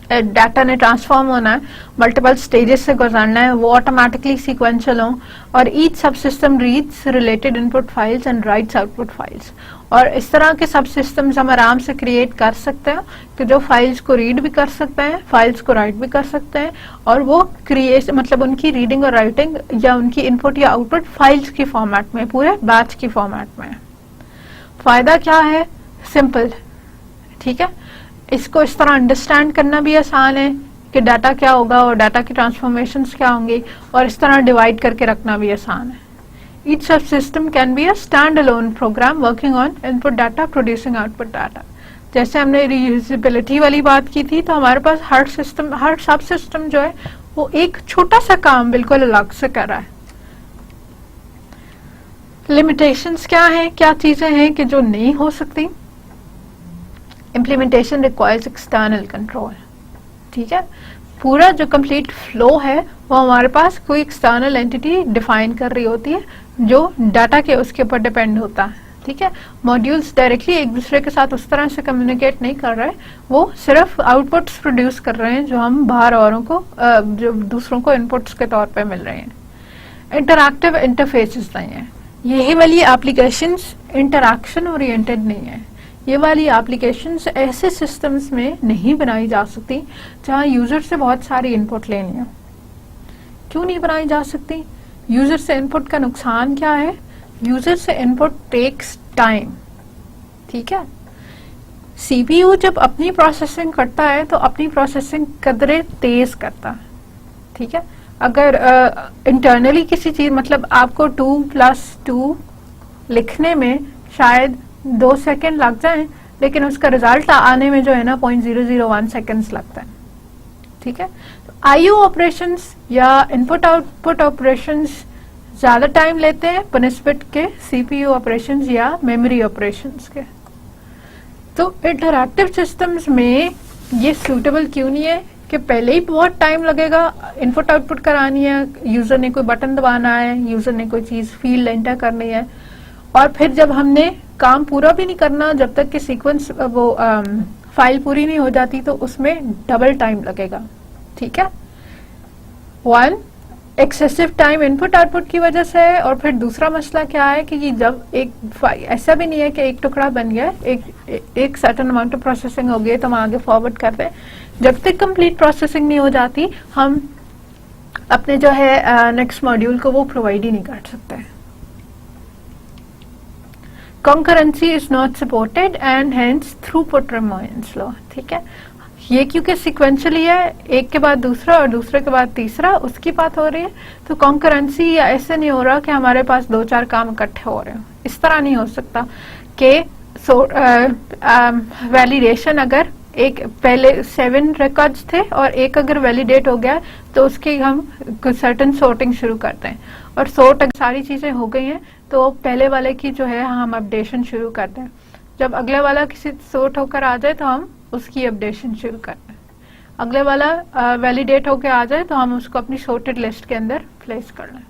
डाटा ने ट्रांसफॉर्म होना है, मल्टीपल स्टेजेस से गुजरना है, वो ऑटोमेटिकली सीक्वेंशियल हो और ईच सब system reads related input files and rights output files. और इस तरह के सब सिस्टम्स हम आराम से क्रिएट कर सकते हैं कि जो फाइल्स को रीड भी कर सकते हैं, फाइल्स को राइट भी कर सकते हैं और वो क्रिएट मतलब उनकी रीडिंग और राइटिंग या उनकी इनपुट या आउटपुट फाइल्स की फॉर्मेट में, पूरे बैच की फॉर्मेट में। फायदा क्या है? सिंपल, ठीक है। इसको इस तरह अंडरस्टैंड करना भी आसान है कि डाटा क्या होगा और डाटा की ट्रांसफॉर्मेशंस क्या होंगी, और इस तरह डिवाइड करके रखना भी आसान है। Each subsystem can be a standalone program working on input data, producing output data. जैसे हमने रीयूजेबिलिटी वाली बात की थी, तो हमारे पास हर सब सिस्टम जो है वो एक छोटा सा काम बिल्कुल अलग से कर रहा है। लिमिटेशंस क्या है, क्या चीजें हैं कि जो नहीं हो सकती? इम्प्लीमेंटेशन रिक्वायर्स एक्सटर्नल कंट्रोल, ठीक है। पूरा जो कंप्लीट फ्लो है वो हमारे पास कोई एक्सटर्नल एंटिटी डिफाइन कर रही होती है जो डाटा के उसके ऊपर डिपेंड होता है, ठीक है। मॉड्यूल्स डायरेक्टली एक दूसरे के साथ उस तरह से कम्युनिकेट नहीं कर रहे, वो सिर्फ आउटपुट्स प्रोड्यूस कर रहे हैं जो हम बाहर औरों को जो दूसरों को इनपुट्स के तौर पे मिल रहे हैं। इंटरैक्टिव इंटरफेसेस नहीं है, यही वाली एप्लीकेशंस इंटरैक्शन ओरिएंटेड नहीं है। ये वाली एप्लीकेशंस ऐसे सिस्टम्स में नहीं बनाई जा सकती जहां यूजर से बहुत सारी इनपुट लेनी है। क्यों नहीं बनाई जा सकती? यूजर से इनपुट का नुकसान क्या है? यूजर से इनपुट टेक्स टाइम, ठीक है। सीपीयू जब अपनी प्रोसेसिंग करता है तो अपनी प्रोसेसिंग कदरे तेज करता है, ठीक है। अगर इंटरनली किसी चीज मतलब आपको 2+2 लिखने में शायद 2 सेकेंड लग जाए, लेकिन उसका रिजल्ट आने में जो है ना 0.001 सेकेंड्स लगता है, ठीक है। तो आईओ ऑपरेशंस या इनपुट आउटपुट ऑपरेशंस ज्यादा टाइम लेते हैं बनिस्बत के सीपीयू ऑपरेशंस या मेमोरी ऑपरेशंस के। तो इंटरैक्टिव सिस्टम्स में ये सूटेबल क्यों नहीं है कि पहले ही बहुत टाइम लगेगा, इनपुट आउटपुट करानी है, यूजर ने कोई बटन दबाना है, यूजर ने कोई चीज फील्ड एंटर करनी है, और फिर जब हमने काम पूरा भी नहीं करना जब तक कि सीक्वेंस वो फाइल पूरी नहीं हो जाती, तो उसमें डबल टाइम लगेगा, ठीक है। 1 एक्सेसिव टाइम इनपुट आउटपुट की वजह से है। और फिर दूसरा मसला क्या है कि जब ऐसा भी नहीं है कि एक टुकड़ा बन गया, एक सर्टेन अमाउंट ऑफ प्रोसेसिंग हो गई तो हम आगे फॉरवर्ड कर दें। जब तक कंप्लीट प्रोसेसिंग नहीं हो जाती हम अपने जो है नेक्स्ट मॉड्यूल को वो प्रोवाइड ही नहीं कर सकते। Concurrency is not supported and hence throughput remains slow. ठीक है, ये क्योंकि सिक्वेंशली है, एक के बाद दूसरा और दूसरे के बाद तीसरा, उसकी बात हो रही है। तो कॉन्करेंसी या ऐसे नहीं हो रहा कि हमारे पास 2-4 काम इकट्ठे हो रहे हो, इस तरह नहीं हो सकता कि वैलिडेशन अगर एक पहले 7 रिकॉर्ड्स थे और एक अगर वैलिडेट हो गया तो उसकी हम सर्टेन सॉर्टिंग शुरू करते हैं, और सॉर्ट अगर सारी चीजें हो गई हैं तो पहले वाले की जो है हम अपडेशन शुरू करते हैं। जब अगले वाला किसी सॉर्ट होकर आ जाए तो हम उसकी अपडेशन शुरू करते हैं। अगले वाला वैलिडेट होकर आ जाए तो हम उसको अपनी सॉर्टेड लिस्ट के अंदर प्लेस कर लें।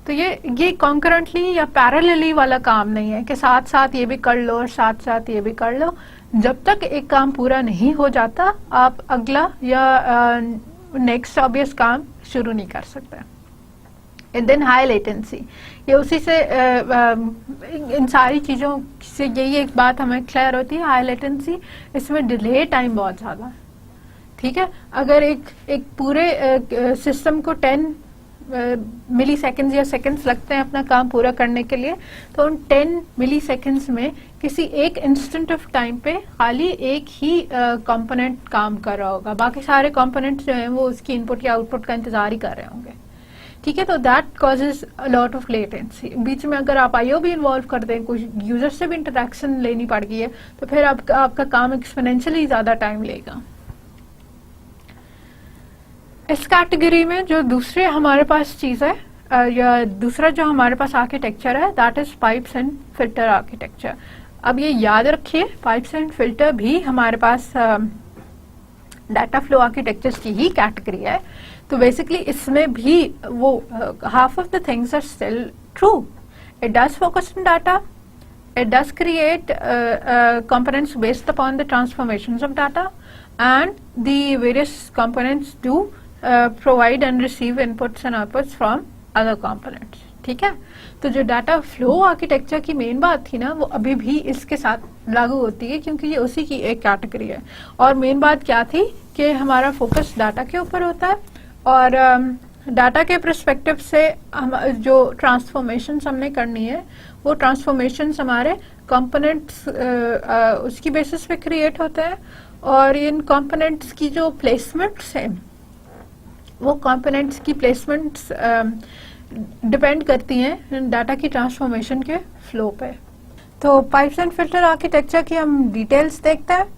तो ये कॉन्करेंटली या पैरेलली वाला काम नहीं है कि साथ साथ ये भी कर लो और साथ साथ ये भी कर लो। जब तक एक काम पूरा नहीं हो जाता आप अगला या नेक्स्ट ऑब्वियस काम शुरू नहीं कर सकते। एंड देन हाई लेटेंसी, ये उसी से इन सारी चीजों से यही एक बात हमें क्लियर होती है, हाई लेटेंसी, इसमें डिले टाइम बहुत ज्यादा है। ठीक है, अगर एक पूरे सिस्टम को 10 मिली सेकेंड्स या सेकेंड्स लगते हैं अपना काम पूरा करने के लिए, तो उन 10 मिली सेकेंड्स में किसी एक इंस्टेंट ऑफ टाइम पे खाली एक ही कंपोनेंट काम कर रहा होगा, बाकी सारे कंपोनेंट्स जो हैं वो उसकी इनपुट या आउटपुट का इंतजार ही कर रहे होंगे। ठीक है, तो that causes a lot of latency. बीच में अगर आप आईओ भी इन्वॉल्व कर दें, कुछ यूजर से भी इंटरेक्शन लेनी पड़ गई है, तो फिर आपका काम एक्सपोनेंशियली ज्यादा टाइम लेगा। इस कैटेगरी में जो दूसरे हमारे पास चीज है या दूसरा जो हमारे पास आर्किटेक्चर है, that is pipes and filter architecture. अब ये याद रखिए, पाइप्स एंड फिल्टर भी हमारे पास डाटा फ्लो आर्किटेक्चर्स की ही कैटेगरी है। तो बेसिकली इसमें भी वो half of the things are still true. It does focus on data, it does create components based upon the transformations of data, and the various components do provide and receive inputs and outputs from other components. ठीक है, तो जो data flow architecture की main बात थी ना, वो अभी भी इसके साथ लागू होती है क्योंकि ये उसी की एक कैटेगरी है। और मेन बात क्या थी कि हमारा फोकस डाटा के ऊपर होता है, और डाटा के परस्पेक्टिव से हम जो ट्रांसफॉर्मेशंस हमने करनी है वो ट्रांसफॉर्मेशंस हमारे कंपोनेंट्स उसकी बेसिस पे क्रिएट होते हैं, और इन कंपोनेंट्स की जो प्लेसमेंट्स हैं वो कंपोनेंट्स की प्लेसमेंट्स डिपेंड करती हैं डाटा की ट्रांसफॉर्मेशन के फ्लो पे। तो पाइप्स एंड फिल्टर आर्किटेक्चर की हम डिटेल्स देखते हैं।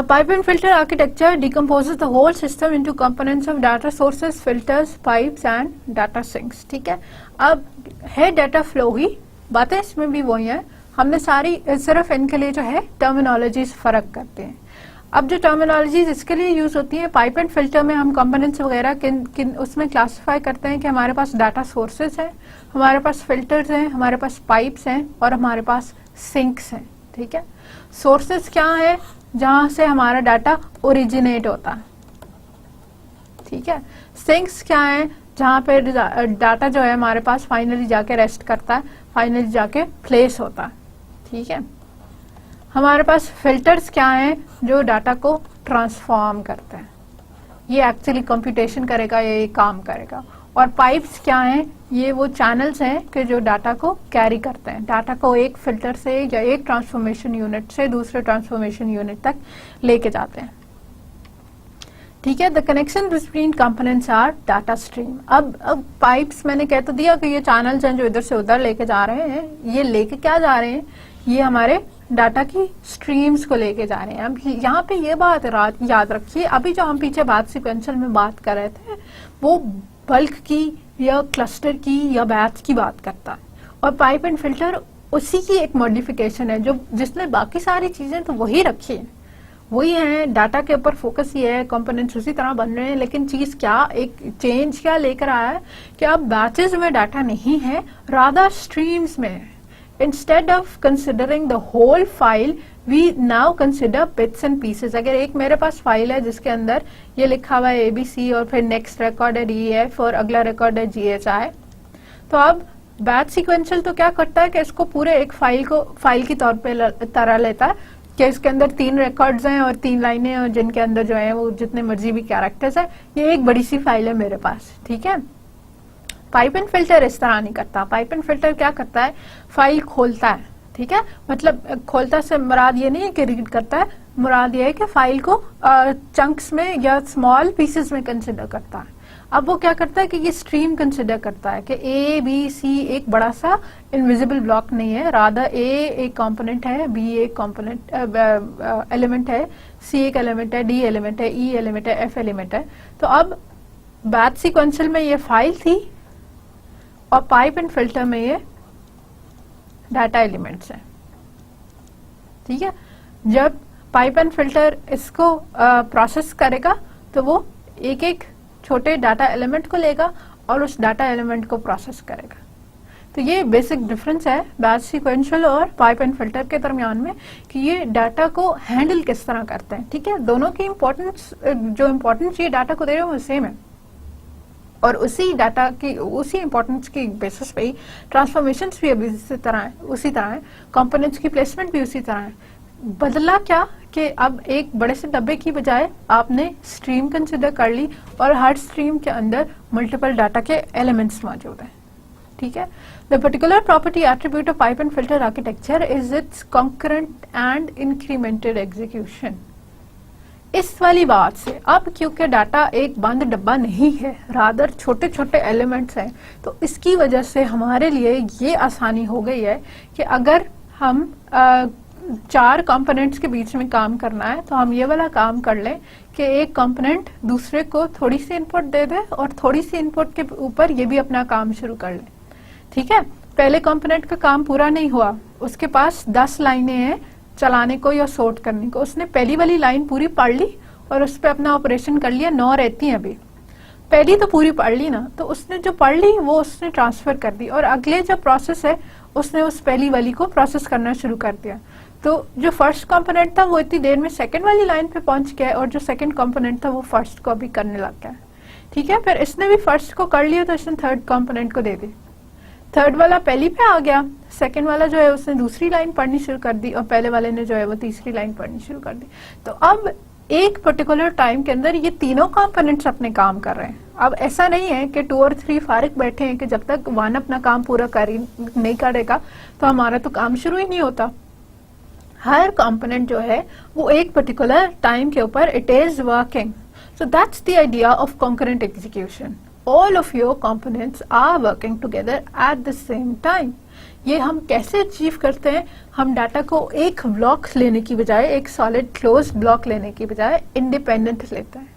Pipe and filter architecture decomposes the whole system into components of data sources, filters, pipes and data sinks. ठीक है, अब है डाटा फ्लो ही, बातें इसमें भी वही हैं, हमने सारी सिर्फ इनके लिए जो है टर्मिनोलॉजीज फर्क करते हैं। अब जो टर्मिनोलॉजीज इसके लिए यूज होती है, पाइप एंड फिल्टर में हम कंपोनेंट्स वगैरह किन उसमें क्लासिफाई करते हैं कि हमारे पास डाटा सोर्सेज हैं, हमारे पास फिल्टर्स हैं, हमारे पास पाइप्स हैं और हमारे पास सिंक्स हैं। ठीक है, सोर्सेज क्या है, जहां से हमारा डाटा ओरिजिनेट होता है। ठीक है, सिंक्स क्या है, जहां पे डाटा जो है हमारे पास फाइनली जाके रेस्ट करता है, फाइनली जाके प्लेस होता है। ठीक है, हमारे पास फिल्टर्स क्या है, जो डाटा को ट्रांसफॉर्म करते हैं, ये एक्चुअली कंप्यूटेशन करेगा, ये काम करेगा। और पाइप्स क्या हैं, ये वो चैनल्स हैं कि जो डाटा को कैरी करते हैं, डाटा को एक फिल्टर से या एक ट्रांसफॉर्मेशन यूनिट से दूसरे ट्रांसफॉर्मेशन यूनिट तक लेके जाते हैं। ठीक है, the connection between components are data stream. अब पाइप्स मैंने कह तो दिया कि ये चैनल्स हैं जो इधर से उधर लेके जा रहे हैं, ये लेके क्या जा रहे हैं, ये हमारे डाटा की स्ट्रीम्स को लेके जा रहे हैं। अब यहाँ पे ये बात याद रखिए, अभी जो हम पीछे बात सिक्वेंशियल में बात कर रहे थे वो बल्क की या क्लस्टर की या बैच की बात करता है, और पाइप एंड फिल्टर उसी की एक मॉडिफिकेशन है जो जिसने बाकी सारी चीजें तो वही रखी है, वही है, डाटा के ऊपर फोकस ये है, कंपोनेंट्स उसी तरह बन रहे हैं, लेकिन चीज क्या, एक चेंज क्या लेकर आया है कि अब बैचेस में डाटा नहीं है, रादर स्ट्रीम्स में है। Instead of considering the whole file, we now consider bits and pieces. अगर एक मेरे पास फाइल है जिसके अंदर ये लिखा हुआ है ABC और फिर नेक्स्ट रिकॉर्ड है DEF और अगला रिकॉर्ड है GHI, तो अब बैच सीक्वेंशियल तो क्या करता है कि इसको पूरे एक फाइल की तरह लेता है कि इसके अंदर 3 रिकॉर्ड्स हैं और 3 लाइनें और जिनके अंदर जो है वो जितने मर्जी भी कैरेक्टर्स है, ये एक बड़ी सी फाइल है मेरे पास, ठीक है। पाइप एंड फिल्टर इस तरह नहीं करता। पाइप एंड फिल्टर क्या करता है, फाइल खोलता है, ठीक है। मतलब खोलता से मुराद ये नहीं है कि रीड करता है, मुराद ये है कि फाइल को चंक्स में या स्मॉल पीसेस में कंसिडर करता है। अब वो क्या करता है कि ये स्ट्रीम कंसिडर करता है कि ABC एक बड़ा सा इनविजिबल ब्लॉक नहीं है, रादर A एक कंपोनेंट है, B एक कंपोनेंट एलिमेंट है, C एक एलिमेंट है, D एलिमेंट है, E एलिमेंट है, F एलिमेंट है। तो अब बैच सीक्वेंशियल में ये फाइल थी और पाइप एंड फिल्टर में ये डाटा एलिमेंट्स हैं, ठीक है। जब पाइप एंड फिल्टर इसको प्रोसेस करेगा तो वो एक एक छोटे डाटा एलिमेंट को लेगा और उस डाटा एलिमेंट को प्रोसेस करेगा। तो ये बेसिक डिफरेंस है बैच सीक्वेंशियल और पाइप एंड फिल्टर के दरमियान में कि ये डाटा को हैंडल किस तरह करते हैं, ठीक है। दोनों की इम्पोर्टेंस, जो इम्पोर्टेंस ये डाटा को दे रहे हैं वो सेम है और उसी डाटा की उसी इम्पोर्टेंस की बेसिस पे ही ट्रांसफॉर्मेशंस भी अभी उसी तरह है, कंपोनेंट्स की प्लेसमेंट भी उसी तरह है। बदला क्या कि अब एक बड़े से डब्बे की बजाय आपने स्ट्रीम कंसिडर कर ली और हर स्ट्रीम के अंदर मल्टीपल डाटा के एलिमेंट्स मौजूद हैं, ठीक है। The particular property attribute of pipe and filter architecture is it's concurrent and incremented execution. इस वाली बात से अब क्योंकि डाटा एक बंद डब्बा नहीं है, रादर छोटे छोटे एलिमेंट्स हैं, तो इसकी वजह से हमारे लिए ये आसानी हो गई है कि अगर हम 4 कंपोनेंट्स के बीच में काम करना है तो हम ये वाला काम कर लें कि एक कंपोनेंट दूसरे को थोड़ी सी इनपुट दे दे और थोड़ी सी इनपुट के ऊपर ये भी अपना काम शुरू कर ले, ठीक है। पहले कंपोनेंट का काम पूरा नहीं हुआ, उसके पास 10 लाइनें हैं चलाने को या सॉर्ट करने को, उसने पहली वाली लाइन पूरी पढ़ ली और उस पर अपना ऑपरेशन कर लिया, 9 रहती हैं अभी, पहली तो पूरी पढ़ ली ना, तो उसने जो पढ़ ली वो उसने ट्रांसफर कर दी और अगले जो प्रोसेस है उसने उस पहली वाली को प्रोसेस करना शुरू कर दिया। तो जो फर्स्ट कंपोनेंट था वो इतनी देर में सेकंड वाली लाइन पे पहुंच गया और जो सेकंड कंपोनेंट था वो फर्स्ट को भी करने लग गया, ठीक है। फिर इसने भी फर्स्ट को कर लिया तो इसने थर्ड कंपोनेंट को दे दी, थर्ड वाला पहली पे आ गया, सेकंड वाला जो है उसने दूसरी लाइन पढ़नी शुरू कर दी और पहले वाले ने जो है वो तीसरी लाइन पढ़नी शुरू कर दी। तो अब एक पर्टिकुलर टाइम के अंदर ये तीनों कंपोनेंट्स अपने काम कर रहे हैं। अब ऐसा नहीं है कि 2 और 3 फारिग बैठे हैं कि जब तक 1 अपना काम पूरा नहीं करेगा तो हमारा तो काम शुरू ही नहीं होता। हर कंपोनेंट जो है वो एक पर्टिकुलर टाइम के ऊपर it is working. So that's the idea of concurrent execution. All of your components are working together at the same time. ये हम कैसे अचीव करते हैं? हम डाटा को एक ब्लॉक लेने की बजाय, एक सॉलिड क्लोज ब्लॉक लेने की बजाय इंडिपेंडेंट लेते हैं।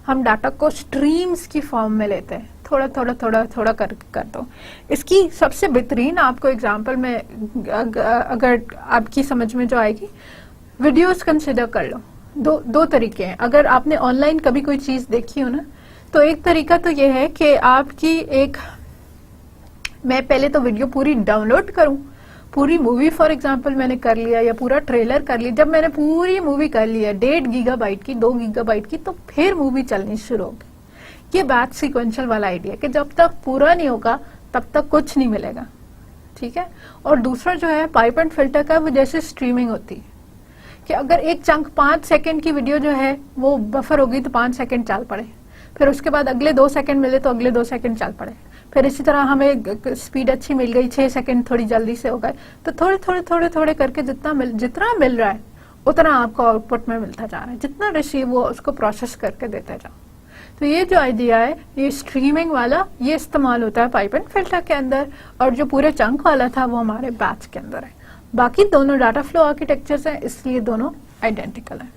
हम डाटा को स्ट्रीम्स की फॉर्म में लेते हैं, थोड़ा थोड़ा थोड़ा थोड़ा कर दो। इसकी सबसे बेहतरीन आपको एग्जांपल में अगर आपकी समझ में जो आएगी, वीडियोस कंसिडर कर लो। दो तरीके हैं। अगर आपने ऑनलाइन कभी कोई चीज देखी हो ना, तो एक तरीका तो ये है कि आपकी मैं पहले तो वीडियो पूरी डाउनलोड करूं, पूरी मूवी फॉर एग्जांपल मैंने कर लिया या पूरा ट्रेलर कर लिया। जब मैंने पूरी मूवी कर लिया 1.5 गीगाबाइट की, 2 गीगाबाइट की, तो फिर मूवी चलनी शुरू होगी। ये बैच सीक्वेंशियल वाला आइडिया कि जब तक पूरा नहीं होगा तब तक कुछ नहीं मिलेगा, ठीक है। और दूसरा जो है पाइप एंड फिल्टर का, वो जैसे स्ट्रीमिंग होती है कि अगर एक चंक 5 सेकंड की वीडियो जो है वो बफर होगी तो 5 सेकंड चल पड़े, फिर उसके बाद अगले 2 सेकंड मिले तो अगले 2 सेकंड चल पड़े, फिर इसी तरह हमें स्पीड अच्छी मिल गई, 6 सेकंड थोड़ी जल्दी से हो गए, तो थोड़े थोड़े करके जितना मिल रहा है उतना आपको आउटपुट में मिलता जा रहा है। जितना रिसीव हुआ उसको प्रोसेस करके देते जाओ। तो ये जो आइडिया है, ये स्ट्रीमिंग वाला, ये इस्तेमाल होता है पाइप एंड फिल्टर के अंदर, और जो पूरे चंक वाला था वो हमारे बैच के अंदर है। बाकी दोनों डाटा फ्लो आर्किटेक्चर्स हैं, इसलिए दोनों आइडेंटिकल हैं।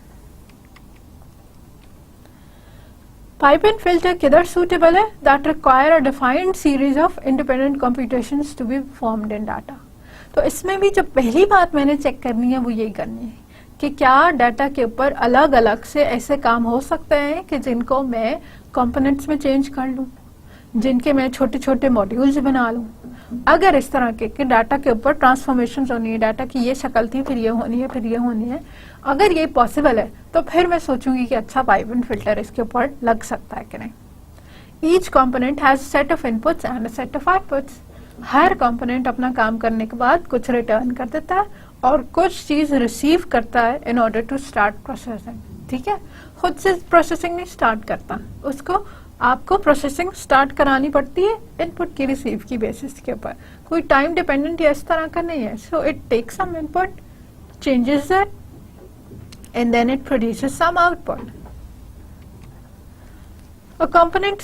Pipe and filter किधर suitable है? That require a defined series of independent computations to be formed in data। तो इसमें भी जो पहली बात मैंने चेक करनी है वो यही करनी है कि क्या डाटा के ऊपर अलग अलग से ऐसे काम हो सकते हैं कि जिनको मैं कंपोनेंट्स में चेंज कर लूं, जिनके मैं छोटे छोटे मॉड्यूल्स बना लूं, अगर इस तरह के डाटा के ऊपर ट्रांसफॉर्मेशन होनी है, डाटा की ये शक्ल थी फिर ये होनी है फिर ये होनी है, अगर ये पॉसिबल है तो फिर मैं सोचूंगी कि अच्छा पाइपलाइन फिल्टर इसके ऊपर लग सकता है कि नहीं। Each component has set of inputs and set of outputs. Her component अपना काम करने के बाद कुछ रिटर्न कर देता है और कुछ चीज रिसीव करता है in order to start processing. ठीक है, खुद से प्रोसेसिंग नहीं स्टार्ट करता, उसको आपको प्रोसेसिंग स्टार्ट करानी पड़ती है इनपुट की रिसीव की बेसिस के ऊपर, कोई टाइम डिपेंडेंट या इस तरह का नहीं है। So it takes some input, changes that and then it produces some output. A component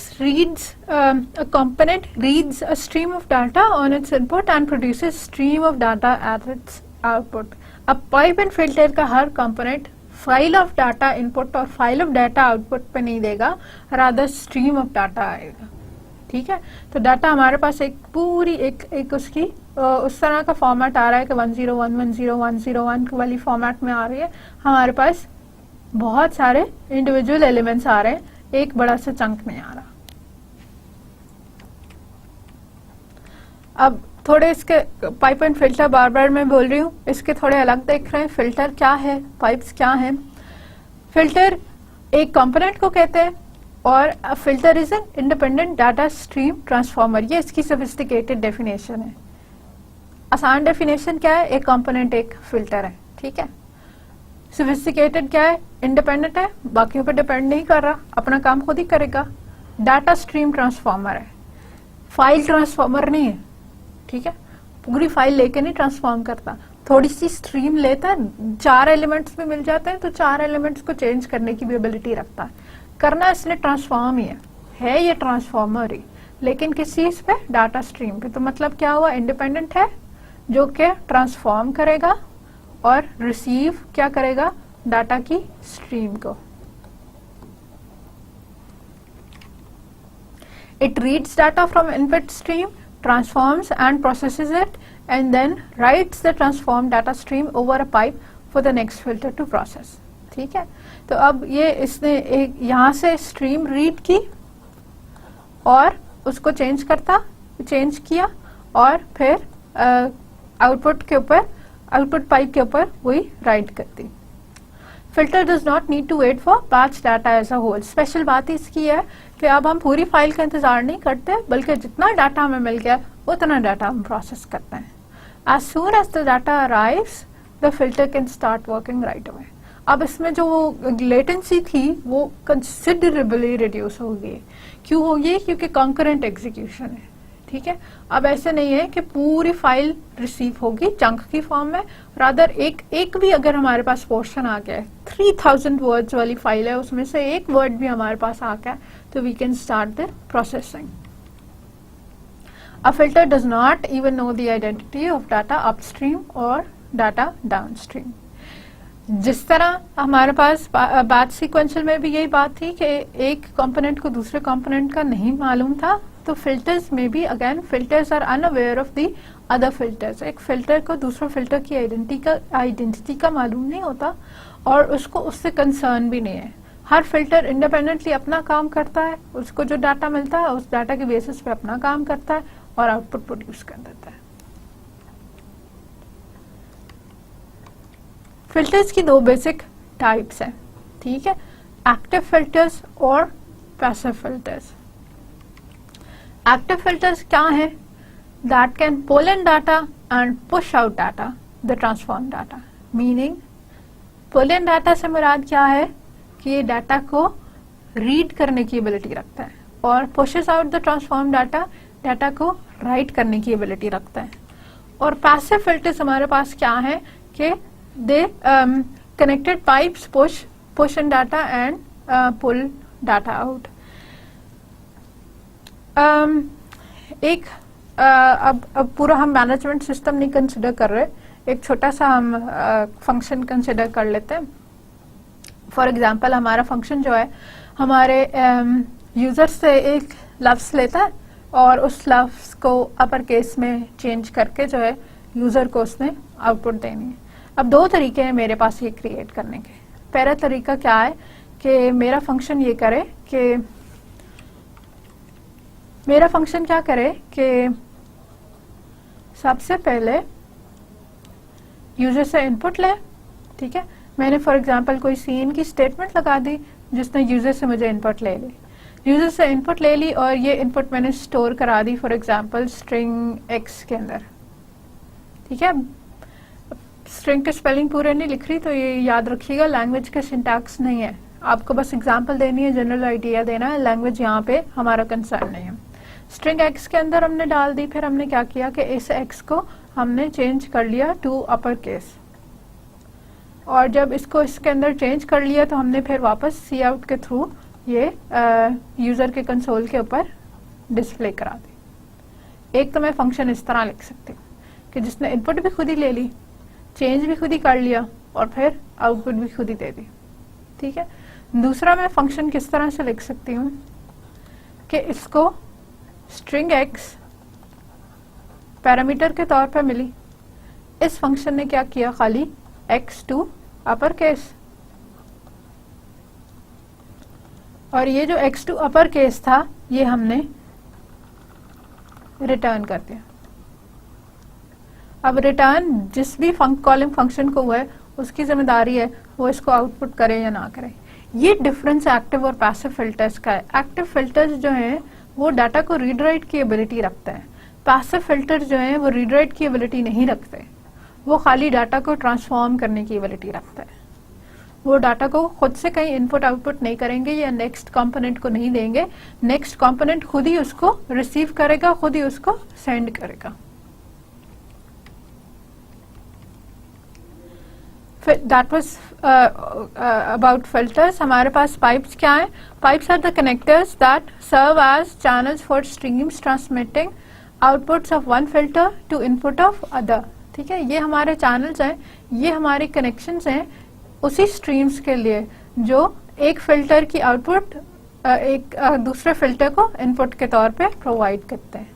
reads a stream of data on its input and produces stream of data at its output. अब pipe and filter का हर component file of data input और file of data output पे नहीं देगा, rather stream of data आएगा। ठीक है, तो डाटा हमारे पास एक पूरी एक उसकी उस तरह का फॉर्मेट आ रहा है कि 10110 वाली फॉर्मेट में आ रही है, हमारे पास बहुत सारे इंडिविजुअल एलिमेंट्स आ रहे हैं, एक बड़ा सा चंक नहीं आ रहा। अब थोड़े इसके पाइप एंड फिल्टर बार बार मैं बोल रही हूँ, इसके थोड़े अलग देख रहे हैं। फिल्टर क्या है, पाइप्स क्या है। फिल्टर एक कंपोनेंट को कहते हैं और filter is an independent data stream transformer. ये इसकी सोफिस्टिकेटेड डेफिनेशन है। आसान डेफिनेशन क्या है, एक कंपोनेंट एक फिल्टर है। ठीक है, सोफिस्टिकेटेड क्या है, इंडिपेंडेंट है, बाकियों पर डिपेंड नहीं कर रहा, अपना काम खुद ही करेगा। डाटा स्ट्रीम ट्रांसफॉर्मर है, फाइल ट्रांसफॉर्मर नहीं है। ठीक है, पूरी फाइल लेके नहीं ट्रांसफॉर्म करता, थोड़ी सी स्ट्रीम लेता है, 4 एलिमेंट्स में मिल जाते हैं तो 4 एलिमेंट्स को चेंज करने की भी एबिलिटी रखता है। करना इसलिए ट्रांसफॉर्म ही है ये ट्रांसफॉर्मर ही, लेकिन किस चीज पे, डाटा स्ट्रीम पे। तो मतलब क्या हुआ, इंडिपेंडेंट है जो कि ट्रांसफॉर्म करेगा और रिसीव क्या करेगा, डाटा की स्ट्रीम को। It reads data from input stream, transforms and processes it and then writes the transformed data stream over a pipe for the next filter to process. ठीक है, तो अब ये इसने एक यहाँ से स्ट्रीम रीड की और उसको चेंज किया और फिर आउटपुट के ऊपर, आउटपुट पाइप के ऊपर वही राइट कर दी। Filter does not need to wait for batch data as a whole. Special बात इसकी है कि अब हम पूरी फाइल का इंतजार नहीं करते, बल्कि जितना डाटा हमें मिल गया उतना डाटा हम प्रोसेस करते हैं। As soon as the data arrives the filter can start working right away. अब इसमें जो लेटेंसी थी वो कंसिडरेबली रिड्यूस हो गई। क्यों हो गई, क्योंकि कॉन्करेंट एग्जीक्यूशन है। ठीक है, अब ऐसे नहीं है कि पूरी फाइल रिसीव होगी चंक की फॉर्म में, रादर एक भी अगर हमारे पास पोर्शन आ गया है, 3000 वर्ड्स वाली फाइल है, उसमें से एक वर्ड भी हमारे पास आ गया तो we can start the processing. A filter does not even know the identity of data upstream और डाटा डाउनस्ट्रीम। जिस तरह हमारे पास बैच सीक्वेंशियल में भी यही बात थी कि एक कंपोनेंट को दूसरे कंपोनेंट का नहीं मालूम था, तो फिल्टर्स में भी again filters are unaware of the other filters. एक फिल्टर को दूसरा फिल्टर की आइडेंटिटी का मालूम नहीं होता और उसको उससे कंसर्न भी नहीं है। हर फिल्टर इंडिपेंडेंटली अपना काम करता है, उसको जो डाटा मिलता है उस डाटा के बेसिस पे अपना काम करता है और आउटपुट प्रोड्यूस कर देता है। फिल्टर्स की 2 बेसिक टाइप्स हैं। ठीक है, एक्टिव फिल्टर्स और पैसिव फिल्टर्स। एक्टिव फिल्टर्स क्या है, that can pull in data and push out data the transform data. Meaning pull in data से मुराद क्या है कि ये डाटा को रीड करने की एबिलिटी रखता है, और pushes out the transform data, data को राइट करने की एबिलिटी रखता है। और पैसिव फिल्टर्स हमारे पास क्या है कि they connected pipes push in data and pull data out. अब पूरा हम मैनेजमेंट सिस्टम नहीं कंसिडर कर रहे, एक छोटा सा हम फंक्शन कंसिडर कर लेते हैं। फॉर एग्जांपल हमारा फंक्शन जो है हमारे यूजर से एक लफ्ज लेता है और उस लफ्ज को अपर केस में चेंज करके जो है यूजर को उसने आउटपुट देनी है। अब 2 तरीके हैं मेरे पास ये क्रिएट करने के। पहला तरीका क्या है कि मेरा फंक्शन ये करे कि सबसे पहले यूजर से इनपुट ले, ठीक है। मैंने फॉर एग्जांपल कोई सीन की स्टेटमेंट लगा दी जिसने यूजर से मुझे इनपुट ले ली, यूजर से इनपुट ले ली और ये इनपुट मैंने स्टोर करा दी फॉर एग्जांपल स्ट्रिंग एक्स के अंदर, ठीक है। स्ट्रिंग के स्पेलिंग पूरे नहीं लिख रही तो ये याद रखिएगा, लैंग्वेज के सिंटैक्स नहीं है, आपको बस एग्जांपल देनी है, जनरल आइडिया देना है, लैंग्वेज यहाँ पे हमारा कंसर्न नहीं है। स्ट्रिंग एक्स के अंदर हमने डाल दी, फिर हमने क्या किया कि इस एक्स को हमने चेंज कर लिया टू अपर केस, और जब इसको इसके अंदर चेंज कर लिया तो हमने फिर वापस सी आउट के थ्रू ये यूजर के कंसोल के ऊपर डिस्प्ले करा दी। एक तो मैं फंक्शन इस तरह लिख सकती हूँ कि जिसने इनपुट भी खुद ही ले ली, चेंज भी खुद ही कर लिया और फिर आउटपुट भी खुद ही दे दी, ठीक है। दूसरा मैं फंक्शन किस तरह से लिख सकती हूँ कि इसको स्ट्रिंग एक्स पैरामीटर के तौर पर मिली, इस फंक्शन ने क्या किया, खाली एक्स टू अपर केस, और ये जो एक्स टू अपर केस था ये हमने रिटर्न कर दिया। अब रिटर्न जिस भी कॉलिंग फंक्शन को हुआ है उसकी जिम्मेदारी है वो इसको आउटपुट करे या ना करे। ये डिफरेंस एक्टिव और पैसिव फिल्टर्स का है। एक्टिव फिल्टर्स जो हैं वो डाटा को रीड राइट की एबिलिटी रखते हैं, पैसिव फिल्टर्स जो हैं वो रीड राइट की एबिलिटी नहीं रखते, वो खाली डाटा को ट्रांसफॉर्म करने की एबिलिटी रखता है। वो डाटा को खुद से कहीं इनपुट आउटपुट नहीं करेंगे या नेक्स्ट कंपोनेंट को नहीं देंगे, नेक्स्ट कंपोनेंट खुद ही उसको रिसीव करेगा, खुद ही उसको सेंड करेगा। That was about filters. हमारे पास पाइप्स क्या है? Pipes are the connectors that serve as channels for streams transmitting outputs of one filter to input of other, ठीक है। ये हमारे चैनल्स हैं, ये हमारे कनेक्शंस हैं उसी स्ट्रीम्स के लिए जो एक फिल्टर की आउटपुट एक दूसरे फिल्टर को इनपुट के तौर पे प्रोवाइड करते हैं।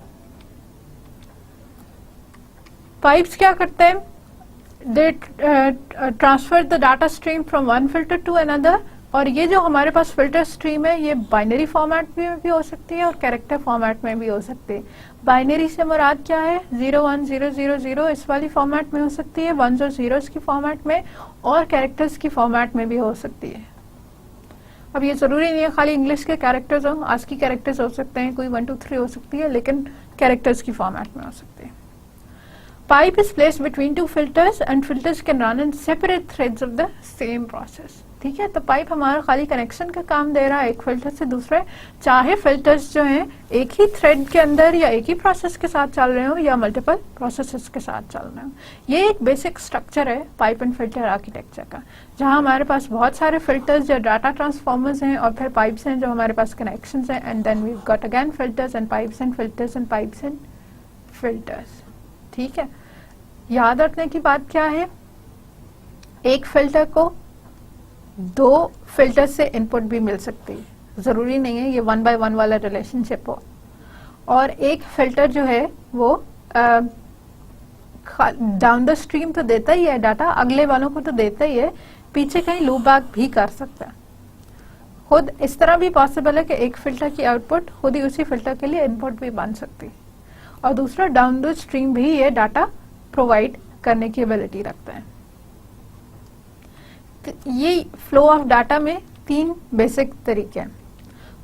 पाइप्स क्या करते हैं? They transfer the data stream from one filter to another, और ये जो हमारे पास फिल्टर स्ट्रीम है ये बाइनरी फॉर्मेट में भी हो सकती है और कैरेक्टर फॉर्मेट में भी हो सकती है। बाइनरी से मुराद क्या है? 0 1 0 0 0 इस वाली फॉर्मेट में हो सकती है, 1s और 0s की फॉर्मेट में, और कैरेक्टर्स की फॉर्मेट में भी हो सकती है। अब ये जरूरी नहीं है खाली इंग्लिश के कैरेक्टर्स हो, आज की कैरेक्टर्स हो सकते हैं, कोई 1 2 3 हो सकती है, लेकिन कैरेक्टर्स की फॉर्मेट में हो सकती है। Pipe is placed between two filters and filters can run in separate threads of the same process, ठीक है। तो पाइप हमारा खाली कनेक्शन का काम दे रहा है एक फिल्टर से दूसरे, चाहे फिल्टर्स जो हैं एक ही थ्रेड के अंदर या एक ही प्रोसेस के साथ चल रहे हो या मल्टीपल प्रोसेसेस के साथ चल रहे हो। ये एक बेसिक स्ट्रक्चर है पाइप एंड फिल्टर आर्किटेक्चर का, जहां हमारे पास बहुत सारे फिल्टर्स या डाटा ट्रांसफॉर्मर्स हैं और फिर पाइप्स हैं जो हमारे पास कनेक्शंस हैं, and then we got again filters and pipes and filters and pipes and filters, ठीक है। याद रखने की बात क्या है? एक फिल्टर को दो फिल्टर से इनपुट भी मिल सकती है, जरूरी नहीं है ये 1 by 1 वाला रिलेशनशिप हो। और एक फिल्टर जो है वो डाउन द स्ट्रीम तो देता ही है डाटा, अगले वालों को तो देता ही है, पीछे कहीं लूप बैक भी कर सकता है। खुद इस तरह भी पॉसिबल है कि एक फिल्टर की आउटपुट खुद ही उसी फिल्टर के लिए इनपुट भी बन सकती है, और दूसरा डाउन द स्ट्रीम भी ये डाटा प्रोवाइड करने की एबिलिटी रखता है। तो ये फ्लो ऑफ डाटा में 3 बेसिक तरीके हैं,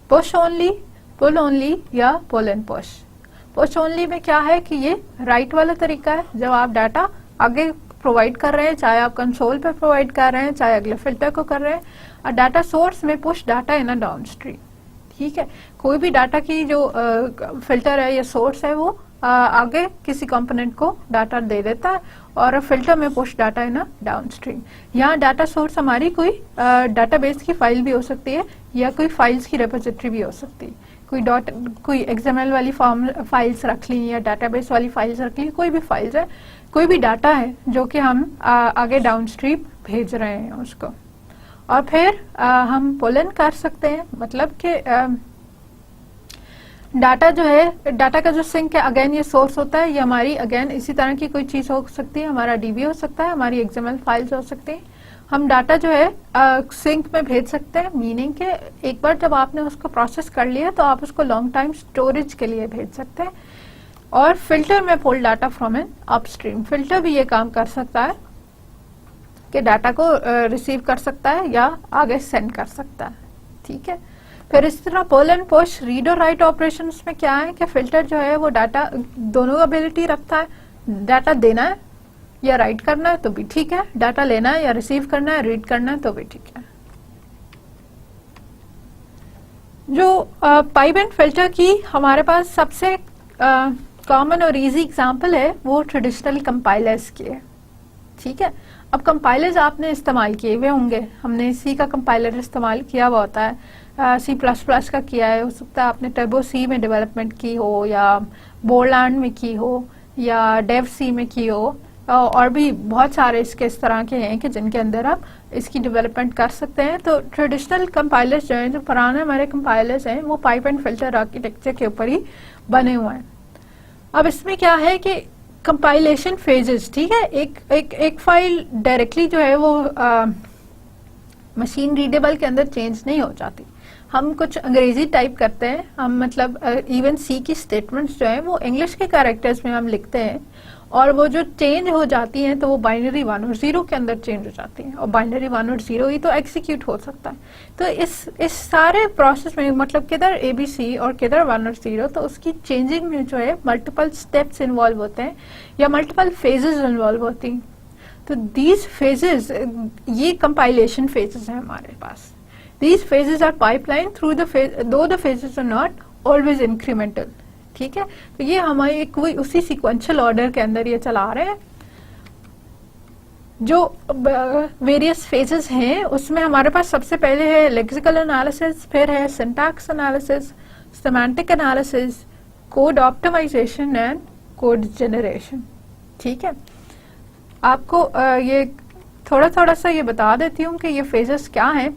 पुश ओनली, पुल ओनली या pull and push. Push only में क्या है कि ये राइट वाला तरीका है, जब आप डाटा आगे प्रोवाइड कर रहे हैं, चाहे आप कंसोल पे प्रोवाइड कर रहे हैं, चाहे अगले फिल्टर को कर रहे हैं। और डाटा सोर्स में push data in a down stream, ठीक है। कोई भी डाटा की जो फिल्टर है या सोर्स है वो आगे किसी कंपोनेंट को डाटा दे देता है, और फिल्टर में push data in down stream. यहाँ डाटा सोर्स हमारी कोई डाटाबेस की फाइल भी हो सकती है या कोई फाइल्स की रेपोजिटरी भी हो सकती है, कोई XML वाली फाइल्स रख ली या डाटाबेस वाली फाइल्स रख ली, कोई भी फाइल्स है, कोई भी डाटा है जो कि हम आगे डाउन स्ट्रीम भेज रहे हैं उसको। और फिर हम पुल इन कर सकते हैं, मतलब कि डाटा जो है, डाटा का जो सिंक है, अगेन ये सोर्स होता है, ये हमारी अगेन इसी तरह की कोई चीज हो सकती है, हमारा DB हो सकता है, हमारी XML फाइल्स हो सकती है। हम डाटा जो है सिंक में भेज सकते हैं, मीनिंग के एक बार जब आपने उसको प्रोसेस कर लिया तो आप उसको लॉन्ग टाइम स्टोरेज के लिए भेज सकते हैं। और फिल्टर में pull data from an upstream. Filter भी ये काम कर सकता है कि डाटा को रिसीव कर सकता है या आगे सेंड कर सकता है, ठीक है। फिर इस तरह पुल एंड पुश, रीड और राइट ऑपरेशंस में क्या है कि फिल्टर जो है वो डाटा दोनों एबिलिटी रखता है, डाटा देना है या राइट करना है तो भी ठीक है, डाटा लेना है या रिसीव करना है, रीड करना है तो भी ठीक है। जो पाइप एंड फिल्टर की हमारे पास सबसे कॉमन और इजी एग्जांपल है वो ट्रेडिशनल कंपाइलर्स की है, ठीक है। अब कंपाइलर्स आपने इस्तेमाल किए हुए होंगे, हमने सी का कंपाइलर इस्तेमाल किया हुआ होता है, C++ का किया है, हो सकता है आपने टर्बो सी में डेवलपमेंट की हो या बोरलैंड में की हो या डेव सी में की हो, और भी बहुत सारे इसके इस तरह के हैं कि जिनके अंदर आप इसकी डेवलपमेंट कर सकते हैं। तो ट्रेडिशनल कंपाइलर्स जो हैं, जो पुराने हमारे कंपाइलर्स हैं, वो पाइप एंड फिल्टर आर्किटेक्चर के ऊपर ही बने हुए हैं। अब इसमें क्या है कि कंपाइलेशन फेजेस, ठीक है, एक फाइल डायरेक्टली जो है वो मशीन रीडेबल के अंदर चेंज नहीं हो जाती। हम कुछ अंग्रेजी टाइप करते हैं, हम मतलब इवन सी की स्टेटमेंट्स जो है वो इंग्लिश के कैरेक्टर्स में हम लिखते हैं, और वो जो चेंज हो जाती हैं तो वो बाइनरी 1 और 0 के अंदर चेंज हो जाती हैं, और बाइनरी 1 और 0 ही तो एग्जीक्यूट हो सकता है। तो इस सारे प्रोसेस में मतलब किधर ABC और किधर 1 और 0, तो उसकी चेंजिंग में जो है मल्टीपल स्टेप्स इन्वॉल्व होते हैं या मल्टीपल फेजेस इन्वॉल्व होती हैं। तो दीज फेजेस, ये कंपाइलेशन फेजेस हैं हमारे पास। These phases are pipelined through the phase, though the phases are not always incremental, ठीक है। तो ये हमारे कोई उसी सीक्वेंशियल ऑर्डर के अंदर ये चला रहे हैं। जो वेरियस फेजेस हैं उसमें हमारे पास सबसे पहले है लेक्सिकल एनालिसिस, फिर है syntax analysis, semantic analysis, code optimisation and code generation, ठीक है। आपको ये थोड़ा सा ये बता देती हूँ कि ये फेजेस क्या हैं।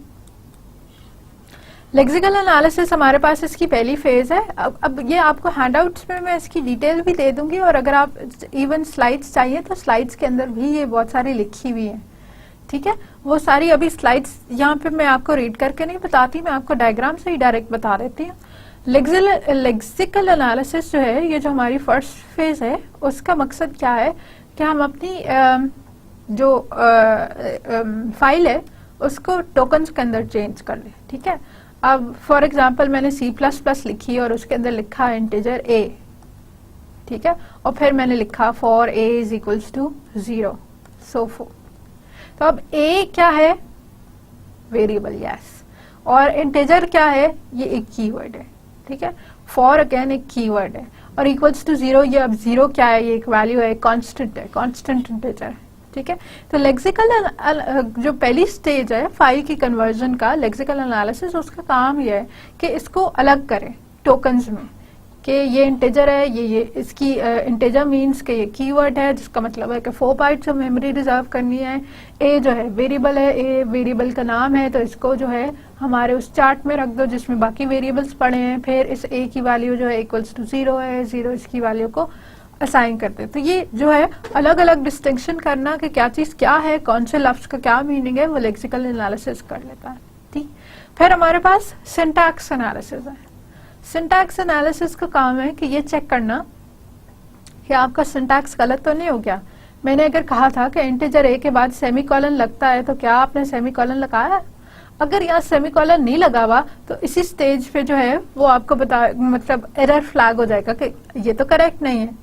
लेक्सिकल एनालिसिस हमारे पास इसकी पहली फेज है। अब ये आपको हैंडआउट्स में मैं इसकी डिटेल भी दे दूंगी, और अगर आप इवन स्लाइड्स चाहिए तो स्लाइड्स के अंदर भी ये बहुत सारी लिखी हुई है, ठीक है। वो सारी अभी स्लाइड्स यहाँ पे मैं आपको रीड करके नहीं बताती, मैं आपको डायग्राम से ही डायरेक्ट बता देती हूँ। लेक्सिकल एनालिसिस जो है, ये जो हमारी फर्स्ट फेज है, उसका मकसद क्या है कि हम अपनी जो फाइल है उसको टोकन्स के अंदर चेंज कर ले, ठीक है। अब फॉर एग्जाम्पल मैंने C++ लिखी और उसके अंदर लिखा है इंटीजर a, ठीक है, और फिर मैंने लिखा for a is equals to 0 so forth. तो अब a क्या है? वेरिएबल, यस, और इंटीजर क्या है? ये एक कीवर्ड है, ठीक है। फॉर अगेन एक कीवर्ड है, और इक्वल्स टू 0, ये अब 0 क्या है? ये एक वैल्यू है, कांस्टेंट है, कांस्टेंट इंटीजर है, ठीक है। तो लेक्सिकल जो पहली स्टेज है फाइल की कन्वर्जन का, लेक्सिकल एनालिसिस, उसका काम ये है कि इसको अलग करें टोकन्स में, कि ये इंटीजर है, ये इसकी इंटीजर मीन्स कि ये कीवर्ड है, जिसका मतलब है कि 4 बाइट्स ऑफ मेमोरी रिजर्व करनी है। ए जो है वेरिएबल है, ए वेरिएबल का नाम है, तो इसको जो है हमारे उस चार्ट में रख दो जिसमें बाकी वेरिएबल्स पड़े हैं। फिर इस ए की वैल्यू जो है इक्वल्स टू 0 है, 0 इसकी वैल्यू को असाइन करते हैं। तो ये जो है अलग अलग डिस्टिंक्शन करना कि क्या चीज क्या है, कौन से लफ्ज का क्या मीनिंग है, वो लेक्सिकल एनालिसिस कर लेता है, ठीक। फिर हमारे पास सिंटैक्स एनालिसिस है। सिंटैक्स एनालिसिस का काम है कि ये चेक करना कि आपका सिंटैक्स गलत तो नहीं हो गया। मैंने अगर कहा था कि इंटीजर ए के बाद सेमीकोलन लगता है, तो क्या आपने सेमीकोलन लगाया? अगर यहाँ सेमीकोलन नहीं लगा हुआ तो इसी स्टेज पे जो है वो आपको मतलब एरर फ्लैग हो जाएगा कि ये तो करेक्ट नहीं है।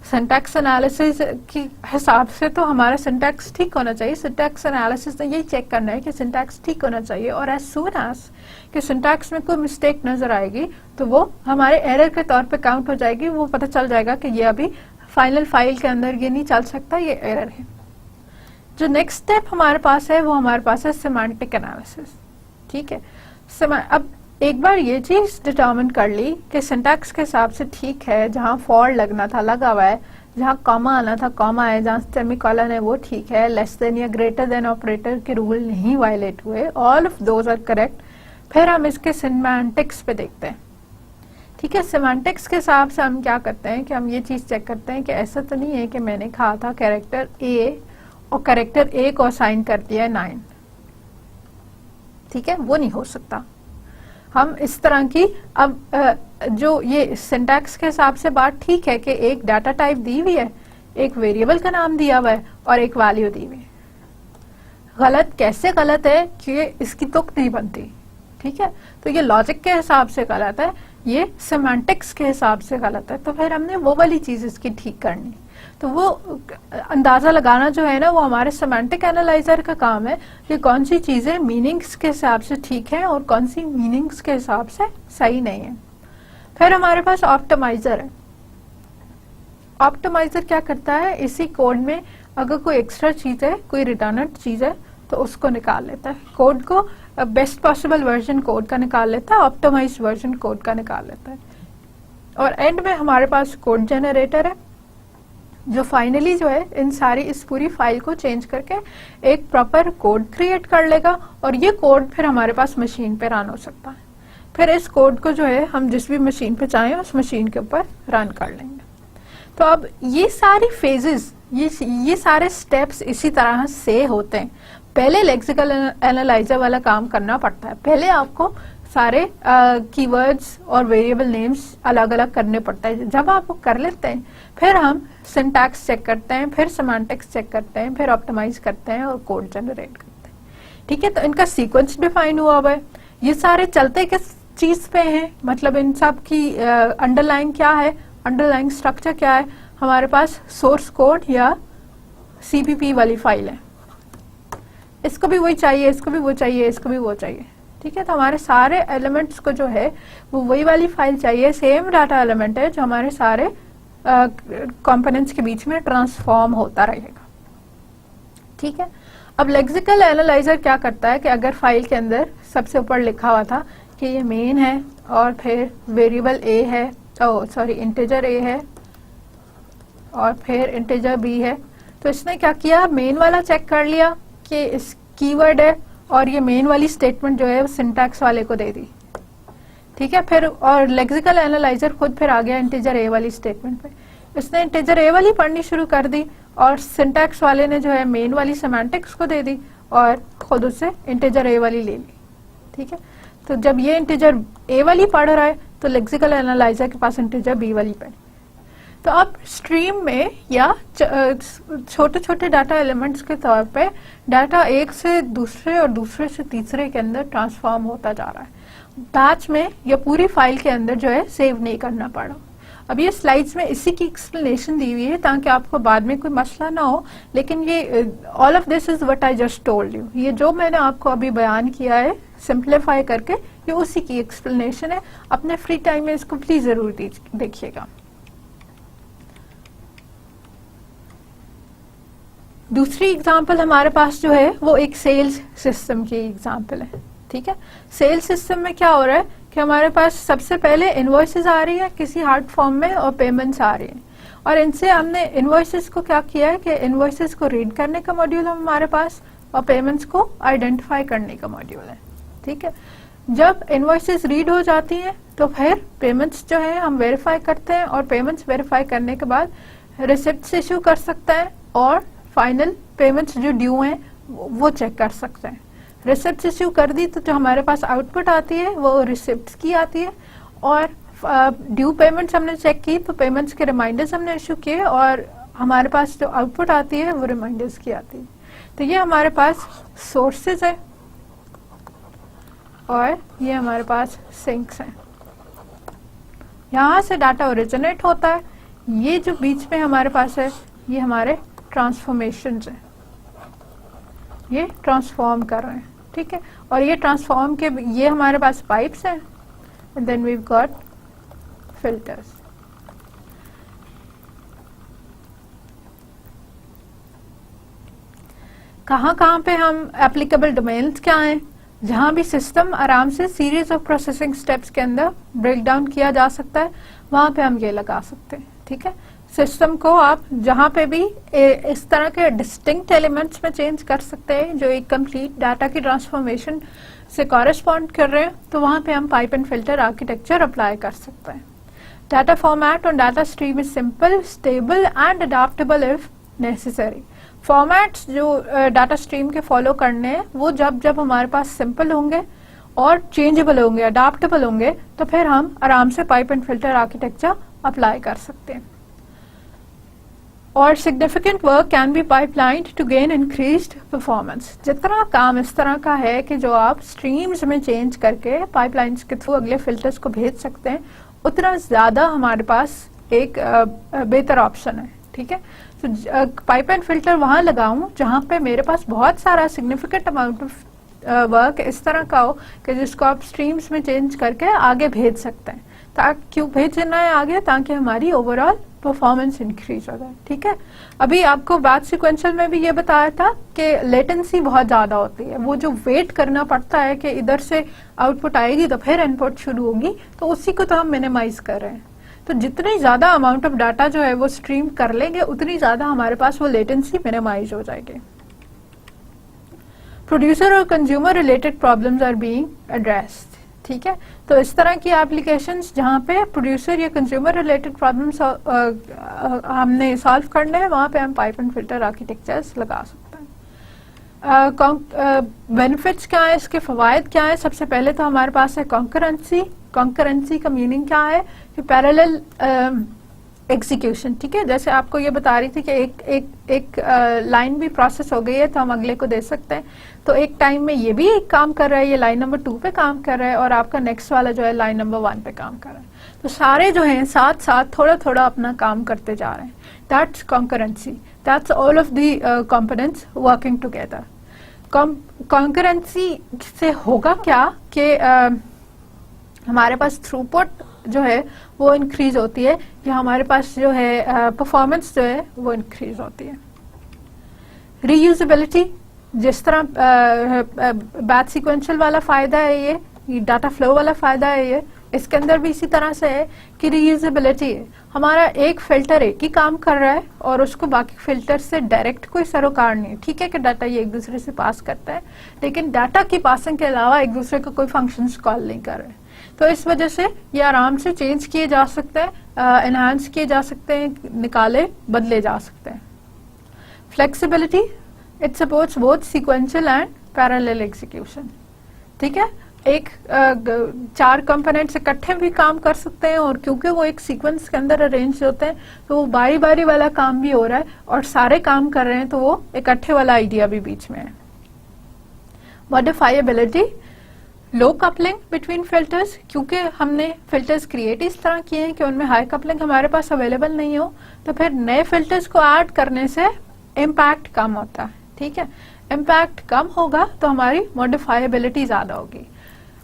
सिंटैक्स एनालिसिस के हिसाब से तो हमारा सिंटैक्स ठीक होना चाहिए। सिंटैक्स एनालिसिस ने यही चेक करना है कि सिंटैक्स ठीक होना चाहिए, और एज सून एज कि सिंटैक्स में कोई मिस्टेक नजर आएगी तो वो हमारे एरर के तौर पे काउंट हो जाएगी। वो पता चल जाएगा कि ये अभी फाइनल फाइल के अंदर ये नहीं चल सकता, ये एरर है। जो नेक्स्ट स्टेप हमारे पास है वो हमारे पास है सेमांटिक एनालिसिस, ठीक है। अब एक बार ये चीज डिटर्मिन कर ली कि सिंटैक्स के हिसाब से ठीक है, जहां फॉर लगना था लगा हुआ है, जहां कॉमा आना था कॉमा है, जहां सेमीकोलन है वो ठीक है, लेस देन या ग्रेटर देन ऑपरेटर के रूल नहीं वायलेट हुए, all of those are correct. फिर हम इसके सेमांटिक्स पे देखते हैं, ठीक है। सेमांटिक्स के हिसाब से हम क्या करते हैं कि हम ये चीज चेक करते हैं कि ऐसा तो नहीं है कि मैंने कहा था कैरेक्टर ए और कैरेक्टर ए को असाइन कर दिया है 9, ठीक है, वो नहीं हो सकता। हम इस तरह की अब जो ये सिंटैक्स के हिसाब से बात ठीक है कि एक डाटा टाइप दी हुई है, एक वेरिएबल का नाम दिया हुआ है और एक वैल्यू दी हुई है। गलत कैसे गलत है कि इसकी तुक नहीं बनती, ठीक है। तो ये लॉजिक के हिसाब से गलत है, ये सिमेंटिक्स के हिसाब से गलत है, तो फिर हमने वो वाली चीज इसकी ठीक करनी। तो वो अंदाजा लगाना जो है ना, वो हमारे सिमेंटिक एनालाइजर का काम है कि कौन सी चीजें मीनिंग्स के हिसाब से ठीक है और कौन सी मीनिंग्स के हिसाब से सही नहीं है। फिर हमारे पास ऑप्टिमाइजर है। ऑप्टिमाइजर क्या करता है, इसी कोड में अगर कोई एक्स्ट्रा चीज है, कोई रिटर्नेड चीज है, तो उसको निकाल लेता है, कोड को बेस्ट पॉसिबल वर्जन कोड का निकाल लेता है, ऑप्टिमाइज वर्जन कोड का निकाल लेता है। और एंड में हमारे पास कोड जनरेटर है जो फाइनली जो है इन सारी इस पूरी फाइल को चेंज करके एक प्रॉपर कोड क्रिएट कर लेगा, और ये कोड फिर हमारे पास मशीन पे रन हो सकता है। फिर इस कोड को जो है हम जिस भी मशीन पे चाहें उस मशीन के ऊपर रन कर लेंगे। तो अब ये सारी फेजेस, ये सारे स्टेप्स इसी तरह से होते हैं। पहले लेक्सिकल एनालाइजर वाला काम करना पड़ता है, पहले आपको सारे कीवर्ड्स और वेरिएबल नेम्स अलग अलग करने पड़ता है। जब आप वो कर लेते हैं फिर हम सिंटैक्स चेक करते हैं, फिर सेमांटिक्स चेक करते हैं, फिर ऑप्टिमाइज करते हैं और कोड जनरेट करते हैं, ठीक है। तो इनका सीक्वेंस डिफाइन हुआ हुआ है। ये सारे चलते किस चीज पे हैं, मतलब इन सब की अंडरलाइन क्या है, अंडरलाइन स्ट्रक्चर क्या है। हमारे पास सोर्स कोड या सीपीपी वाली फाइल है, इसको भी वही चाहिए, इसको भी वो चाहिए, इसको भी वो चाहिए, ठीक है। तो हमारे सारे एलिमेंट्स को जो है वो वही वाली फाइल चाहिए, सेम डाटा एलिमेंट है जो हमारे सारे कंपोनेंट्स के बीच में ट्रांसफॉर्म होता रहेगा, ठीक है। अब लेक्सिकल एनालाइजर क्या करता है कि अगर फाइल के अंदर सबसे ऊपर लिखा हुआ था कि ये मेन है और फिर वेरिएबल ए है, इंटीजर ए है और फिर इंटीजर बी है, तो इसने क्या किया, मेन वाला चेक कर लिया कि इस कीवर्ड है और ये मेन वाली स्टेटमेंट जो है वो सिंटैक्स वाले को दे दी, ठीक है। फिर और लेक्सिकल एनालाइजर खुद फिर आ गया इंटीजर ए वाली स्टेटमेंट पे, इसने इंटीजर ए वाली पढ़नी शुरू कर दी और सिंटैक्स वाले ने जो है मेन वाली सेमांटिक्स को दे दी और खुद उससे इंटीजर ए वाली ले ली, ठीक है। तो जब ये इंटीजर ए वाली पढ़ रहा है तो लेक्सिकल एनालाइजर के पास इंटीजर बी वाली पढ़ी। तो अब स्ट्रीम में या छोटे छोटे डाटा एलिमेंट्स के तौर पे डाटा एक से दूसरे और दूसरे से तीसरे के अंदर ट्रांसफॉर्म होता जा रहा है, बैच में या पूरी फाइल के अंदर जो है सेव नहीं करना पड़ा। अब ये स्लाइड्स में इसी की एक्सप्लेनेशन दी हुई है ताकि आपको बाद में कोई मसला ना हो, लेकिन ये all of this is what I just told you, ये जो मैंने आपको अभी बयान किया है सिंप्लीफाई करके, ये उसी की एक्सप्लेनेशन है। अपने फ्री टाइम में इसको प्लीज जरूर देखिएगा। दूसरी एग्जांपल हमारे पास जो है वो एक सेल्स सिस्टम की एग्जांपल है, ठीक है। सेल्स सिस्टम में क्या हो रहा है कि हमारे पास सबसे पहले इनवॉइसेस आ रही है किसी हार्ड फॉर्म में और पेमेंट्स आ रही हैं, और इनसे हमने इनवॉइसेस को क्या किया है कि इनवॉइसेस को रीड करने का मॉड्यूल है हमारे पास और पेमेंट्स को आइडेंटिफाई करने का मॉड्यूल है, ठीक है। जब इनवॉइसेस रीड हो जाती हैं तो फिर पेमेंट्स जो है हम वेरीफाई करते हैं और पेमेंट्स वेरीफाई करने के बाद रिसिप्ट्स इशू कर सकते हैं और फाइनल पेमेंट्स जो ड्यू हैं वो चेक कर सकते हैं। रिसिप्ट इश्यू कर दी तो जो हमारे पास आउटपुट आती है वो रिसिप्ट्स की आती है, और ड्यू पेमेंट्स हमने चेक की तो पेमेंट्स के रिमाइंडर्स हमने इशू किए और हमारे पास जो आउटपुट आती है वो रिमाइंडर्स की आती है। तो ये हमारे पास सोर्सेज है और ये हमारे पास सिंक्स हैं, यहाँ से डाटा ओरिजिनेट होता है। ये जो बीच में हमारे पास है ये हमारे ट्रांसफॉर्मेशंस है, ये ट्रांसफॉर्म कर रहे हैं, ठीक है। और ये ट्रांसफॉर्म के ये हमारे पास पाइप्स हैं and then we got filters. कहाँ पे हम एप्लीकेबल डोमेन्स क्या हैं, जहां भी सिस्टम आराम से सीरीज ऑफ प्रोसेसिंग स्टेप्स के अंदर ब्रेक डाउन किया जा सकता है वहां पे हम ये लगा सकते हैं, ठीक है। सिस्टम को आप जहां पे भी इस तरह के डिस्टिंक्ट एलिमेंट्स में चेंज कर सकते हैं जो एक कंप्लीट डाटा की ट्रांसफॉर्मेशन से कॉरेस्पॉन्ड कर रहे हैं, तो वहां पे हम pipe and filter architecture apply कर सकते हैं। डाटा फॉर्मेट और data stream is simple, stable and adaptable if necessary. Formats जो डाटा स्ट्रीम के फॉलो करने हैं वो जब जब हमारे पास सिंपल होंगे और चेंजेबल होंगे, अडाप्टेबल होंगे, तो फिर हम आराम से pipe and filter architecture apply कर सकते हैं। और significant work can be pipelined to gain increased performance. जितना काम इस तरह का है कि जो आप स्ट्रीम्स में चेंज करके पाइपलाइंस के थ्रू अगले फिल्टर्स को भेज सकते हैं, उतना ज्यादा हमारे पास एक बेहतर ऑप्शन है। ठीक है, तो पाइप एंड फिल्टर वहां लगाऊं जहां पे मेरे पास बहुत सारा सिग्निफिकेंट अमाउंट ऑफ वर्क इस तरह का हो कि जिसको आप स्ट्रीम्स में चेंज करके आगे भेज सकते हैं। ताकि क्यों भेजना है आगे, ताकि हमारी ओवरऑल परफॉर्मेंस इंक्रीज हो जाए। ठीक है, अभी आपको बैच सीक्वेंशियल में भी ये बताया था कि लेटेंसी बहुत ज्यादा होती है, वो जो वेट करना पड़ता है कि इधर से आउटपुट आएगी तो फिर इनपुट शुरू होगी, तो उसी को तो हम मिनिमाइज कर रहे हैं। तो जितनी ज्यादा अमाउंट ऑफ डाटा जो है वो स्ट्रीम कर लेंगे, उतनी ज्यादा हमारे पास वो लेटेंसी मिनिमाइज हो जाएगी। प्रोड्यूसर और consumer related problems are being addressed. ठीक है, तो इस तरह की एप्लीकेशंस जहाँ पे प्रोड्यूसर या कंज्यूमर रिलेटेड प्रॉब्लम्स हमने सॉल्व करने हैं, वहाँ पे हम पाइप एंड फिल्टर आर्किटेक्चर्स लगा सकते हैं। बेनिफिट्स क्या है, इसके फवायद क्या है? सबसे पहले तो हमारे पास है कॉन्करेंसी। कॉन्करेंसी का मीनिंग क्या है कि पैरेलल एग्जीक्यूशन। ठीक है, जैसे आपको ये बता रही थी कि एक लाइन भी प्रोसेस हो गई है तो हम अगले को दे सकते हैं। तो एक टाइम में ये भी एक काम कर रहा है, ये लाइन नंबर 2 पे काम कर रहा है, और आपका नेक्स्ट वाला जो है लाइन नंबर 1 पे काम कर रहा है। तो सारे जो हैं साथ साथ थोड़ा थोड़ा अपना काम करते जा रहे हैं। That's concurrency, that's all of the components working together. Concurrency से होगा क्या कि हमारे पास थ्रूपुट जो है वो इंक्रीज होती है, या हमारे पास जो है परफॉर्मेंस जो है वो इंक्रीज होती है। रीयूजेबिलिटी, जिस तरह बैच सीक्वेंशियल वाला फायदा है ये डाटा फ्लो वाला फायदा है ये, इसके अंदर भी इसी तरह से है कि रीयूजेबिलिटी है। हमारा एक फिल्टर एक ही काम कर रहा है और उसको बाकी फिल्टर से डायरेक्ट कोई सरोकार नहीं है। ठीक है कि डाटा ये एक दूसरे से पास करता है, लेकिन डाटा की पासिंग के अलावा एक दूसरे को कोई फंक्शंस कॉल नहीं कर रहे। तो इस वजह से ये आराम से चेंज किए जा सकते हैं, एनहांस किए जा सकते हैं, निकाले बदले जा सकते हैं। Flexibility, it supports both sequential and parallel execution. ठीक है, एक 4 कंपोनेंट्स इकट्ठे भी काम कर सकते हैं, और क्योंकि वो एक सीक्वेंस के अंदर अरेंज होते हैं तो वो बारी बारी वाला काम भी हो रहा है और सारे काम कर रहे हैं, तो वो इकट्ठे वाला आइडिया भी बीच में है। मॉडिफाइबिलिटी, लो कपलिंग बिटवीन फिल्टर्स, क्योंकि हमने फिल्टर्स क्रिएट इस तरह किए हैं कि उनमें हाई कपलिंग हमारे पास अवेलेबल नहीं हो, तो फिर नए फिल्टर्स को ऐड करने से इम्पैक्ट कम होता है। ठीक है, इम्पैक्ट कम होगा तो हमारी मॉडिफाइबिलिटी ज्यादा होगी।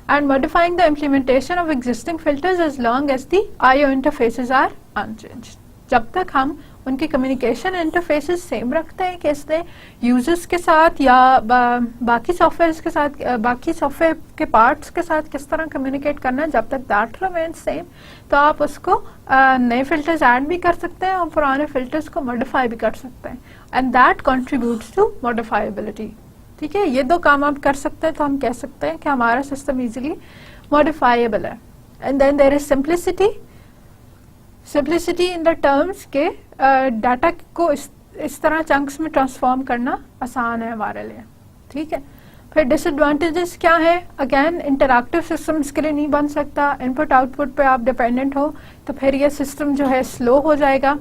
And modifying the implementation of existing filters as long as the IO interfaces are unchanged. जब तक हम उनके कम्युनिकेशन इंटरफेसेस सेम रखते हैं कि इसने यूजर्स के साथ या बाकी सॉफ्टवेयर के साथ, बाकी सॉफ्टवेयर के पार्ट्स के साथ किस तरह कम्युनिकेट करना है, जब तक दैट रिमेन्स सेम, तो आप उसको नए फिल्टर्स ऐड भी कर सकते हैं और पुराने फिल्टर्स को मॉडिफाई भी कर सकते हैं, एंड दैट कंट्रीब्यूट्स टू मॉडिफाइबिलिटी। ठीक है, ये 2 काम आप कर सकते हैं तो हम कह सकते हैं कि हमारा सिस्टम इजीली मॉडिफाइबल है। And then there is simplicity. Simplicity in the terms के डाटा को इस तरह चंक्स में ट्रांसफॉर्म करना आसान है हमारे लिए। ठीक है, फिर डिसएडवांटेजेस क्या है? अगेन इंटरैक्टिव सिस्टम्स के लिए नहीं बन सकता। इनपुट आउटपुट पे आप डिपेंडेंट हो तो फिर ये सिस्टम जो है स्लो हो जाएगा,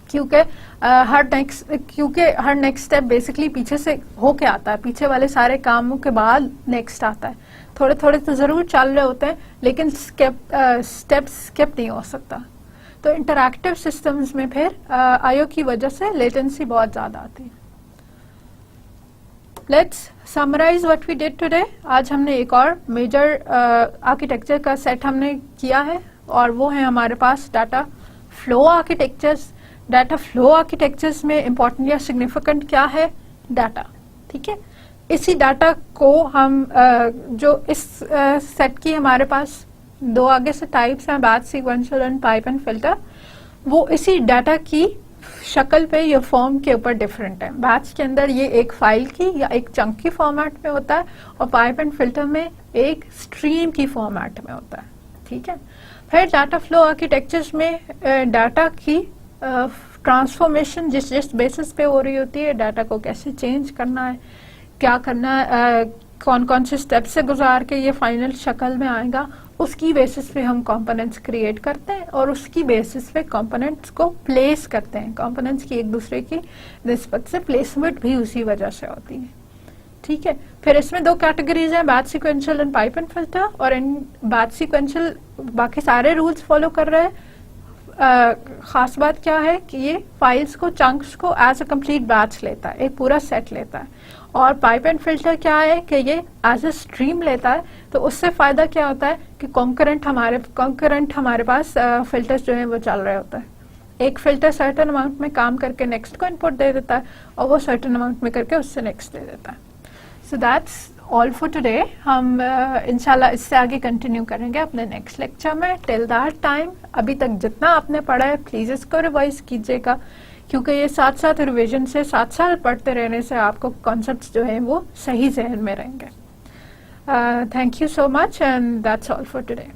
क्योंकि हर नेक्स्ट स्टेप बेसिकली पीछे से होके आता है, पीछे वाले सारे कामों के बाद नेक्स्ट आता है। थोड़े थोड़े तो जरूर चल रहे होते हैं, लेकिन स्टेप स्किप नहीं हो सकता। तो इंटरैक्टिव सिस्टम्स में फिर आईओ की वजह से लेटेंसी बहुत ज्यादा आती है। Let's summarize what we did today. आज हमने एक और मेजर आर्किटेक्चर का सेट हमने किया है, और वो है हमारे पास data flow architectures. Data flow architectures में इंपॉर्टेंट या सिग्निफिकेंट क्या है? डाटा। ठीक है, इसी डाटा को हम जो इस सेट की हमारे पास 2 आगे से टाइप्स हैं, batch sequential and pipe and filter, वो इसी डाटा की शक्ल पे या फॉर्म के ऊपर डिफरेंट है। बैच के अंदर ये एक फाइल की या एक चंक की फॉर्मेट में होता है, और पाइप एंड फिल्टर में एक स्ट्रीम की फॉर्मेट में होता है। ठीक है, फिर डाटा फ्लो आर्किटेक्चर्स में डाटा की ट्रांसफॉर्मेशन जिस बेसिस पे हो रही होती है, डाटा को कैसे चेंज करना है, क्या करना है, कौन कौन से स्टेप से गुजार के ये फाइनल शक्ल में आएगा, उसकी बेसिस पे हम कंपोनेंट्स क्रिएट करते हैं और उसकी बेसिस पे कंपोनेंट्स को प्लेस करते हैं। कंपोनेंट्स की एक दूसरे की निस्बत से प्लेसमेंट भी उसी वजह से होती है, ठीक है। फिर इसमें दो कैटेगरीज हैं, batch sequential and pipe and filter. और इन बैच सीक्वेंशियल बाकी सारे रूल्स फॉलो कर रहे हैं। खास बात क्या है कि ये फाइल्स को, चंक्स को एज अ कंप्लीट बैच लेता है, एक पूरा सेट लेता है। और पाइप एंड फिल्टर क्या है कि ये एज अ स्ट्रीम लेता है। तो उससे फायदा क्या होता है कि कॉन्करेंट हमारे पास फिल्टर्स जो है वो चल रहे होता है। एक फिल्टर सर्टेन अमाउंट में काम करके नेक्स्ट को इनपुट दे देता है और वो सर्टेन अमाउंट में करके उससे नेक्स्ट दे देता है। So that's all for today. हम इंशाल्लाह इससे आगे कंटिन्यू करेंगे अपने नेक्स्ट लेक्चर में। टिल दैट टाइम अभी तक जितना आपने पढ़ा है प्लीज इसको रिवाइज कीजिएगा, क्योंकि ये साथ साथ रिविजन से 7 साल पढ़ते रहने से आपको कॉन्सेप्ट्स जो हैं वो सही जहन में रहेंगे। Thank you so much and that's all for today.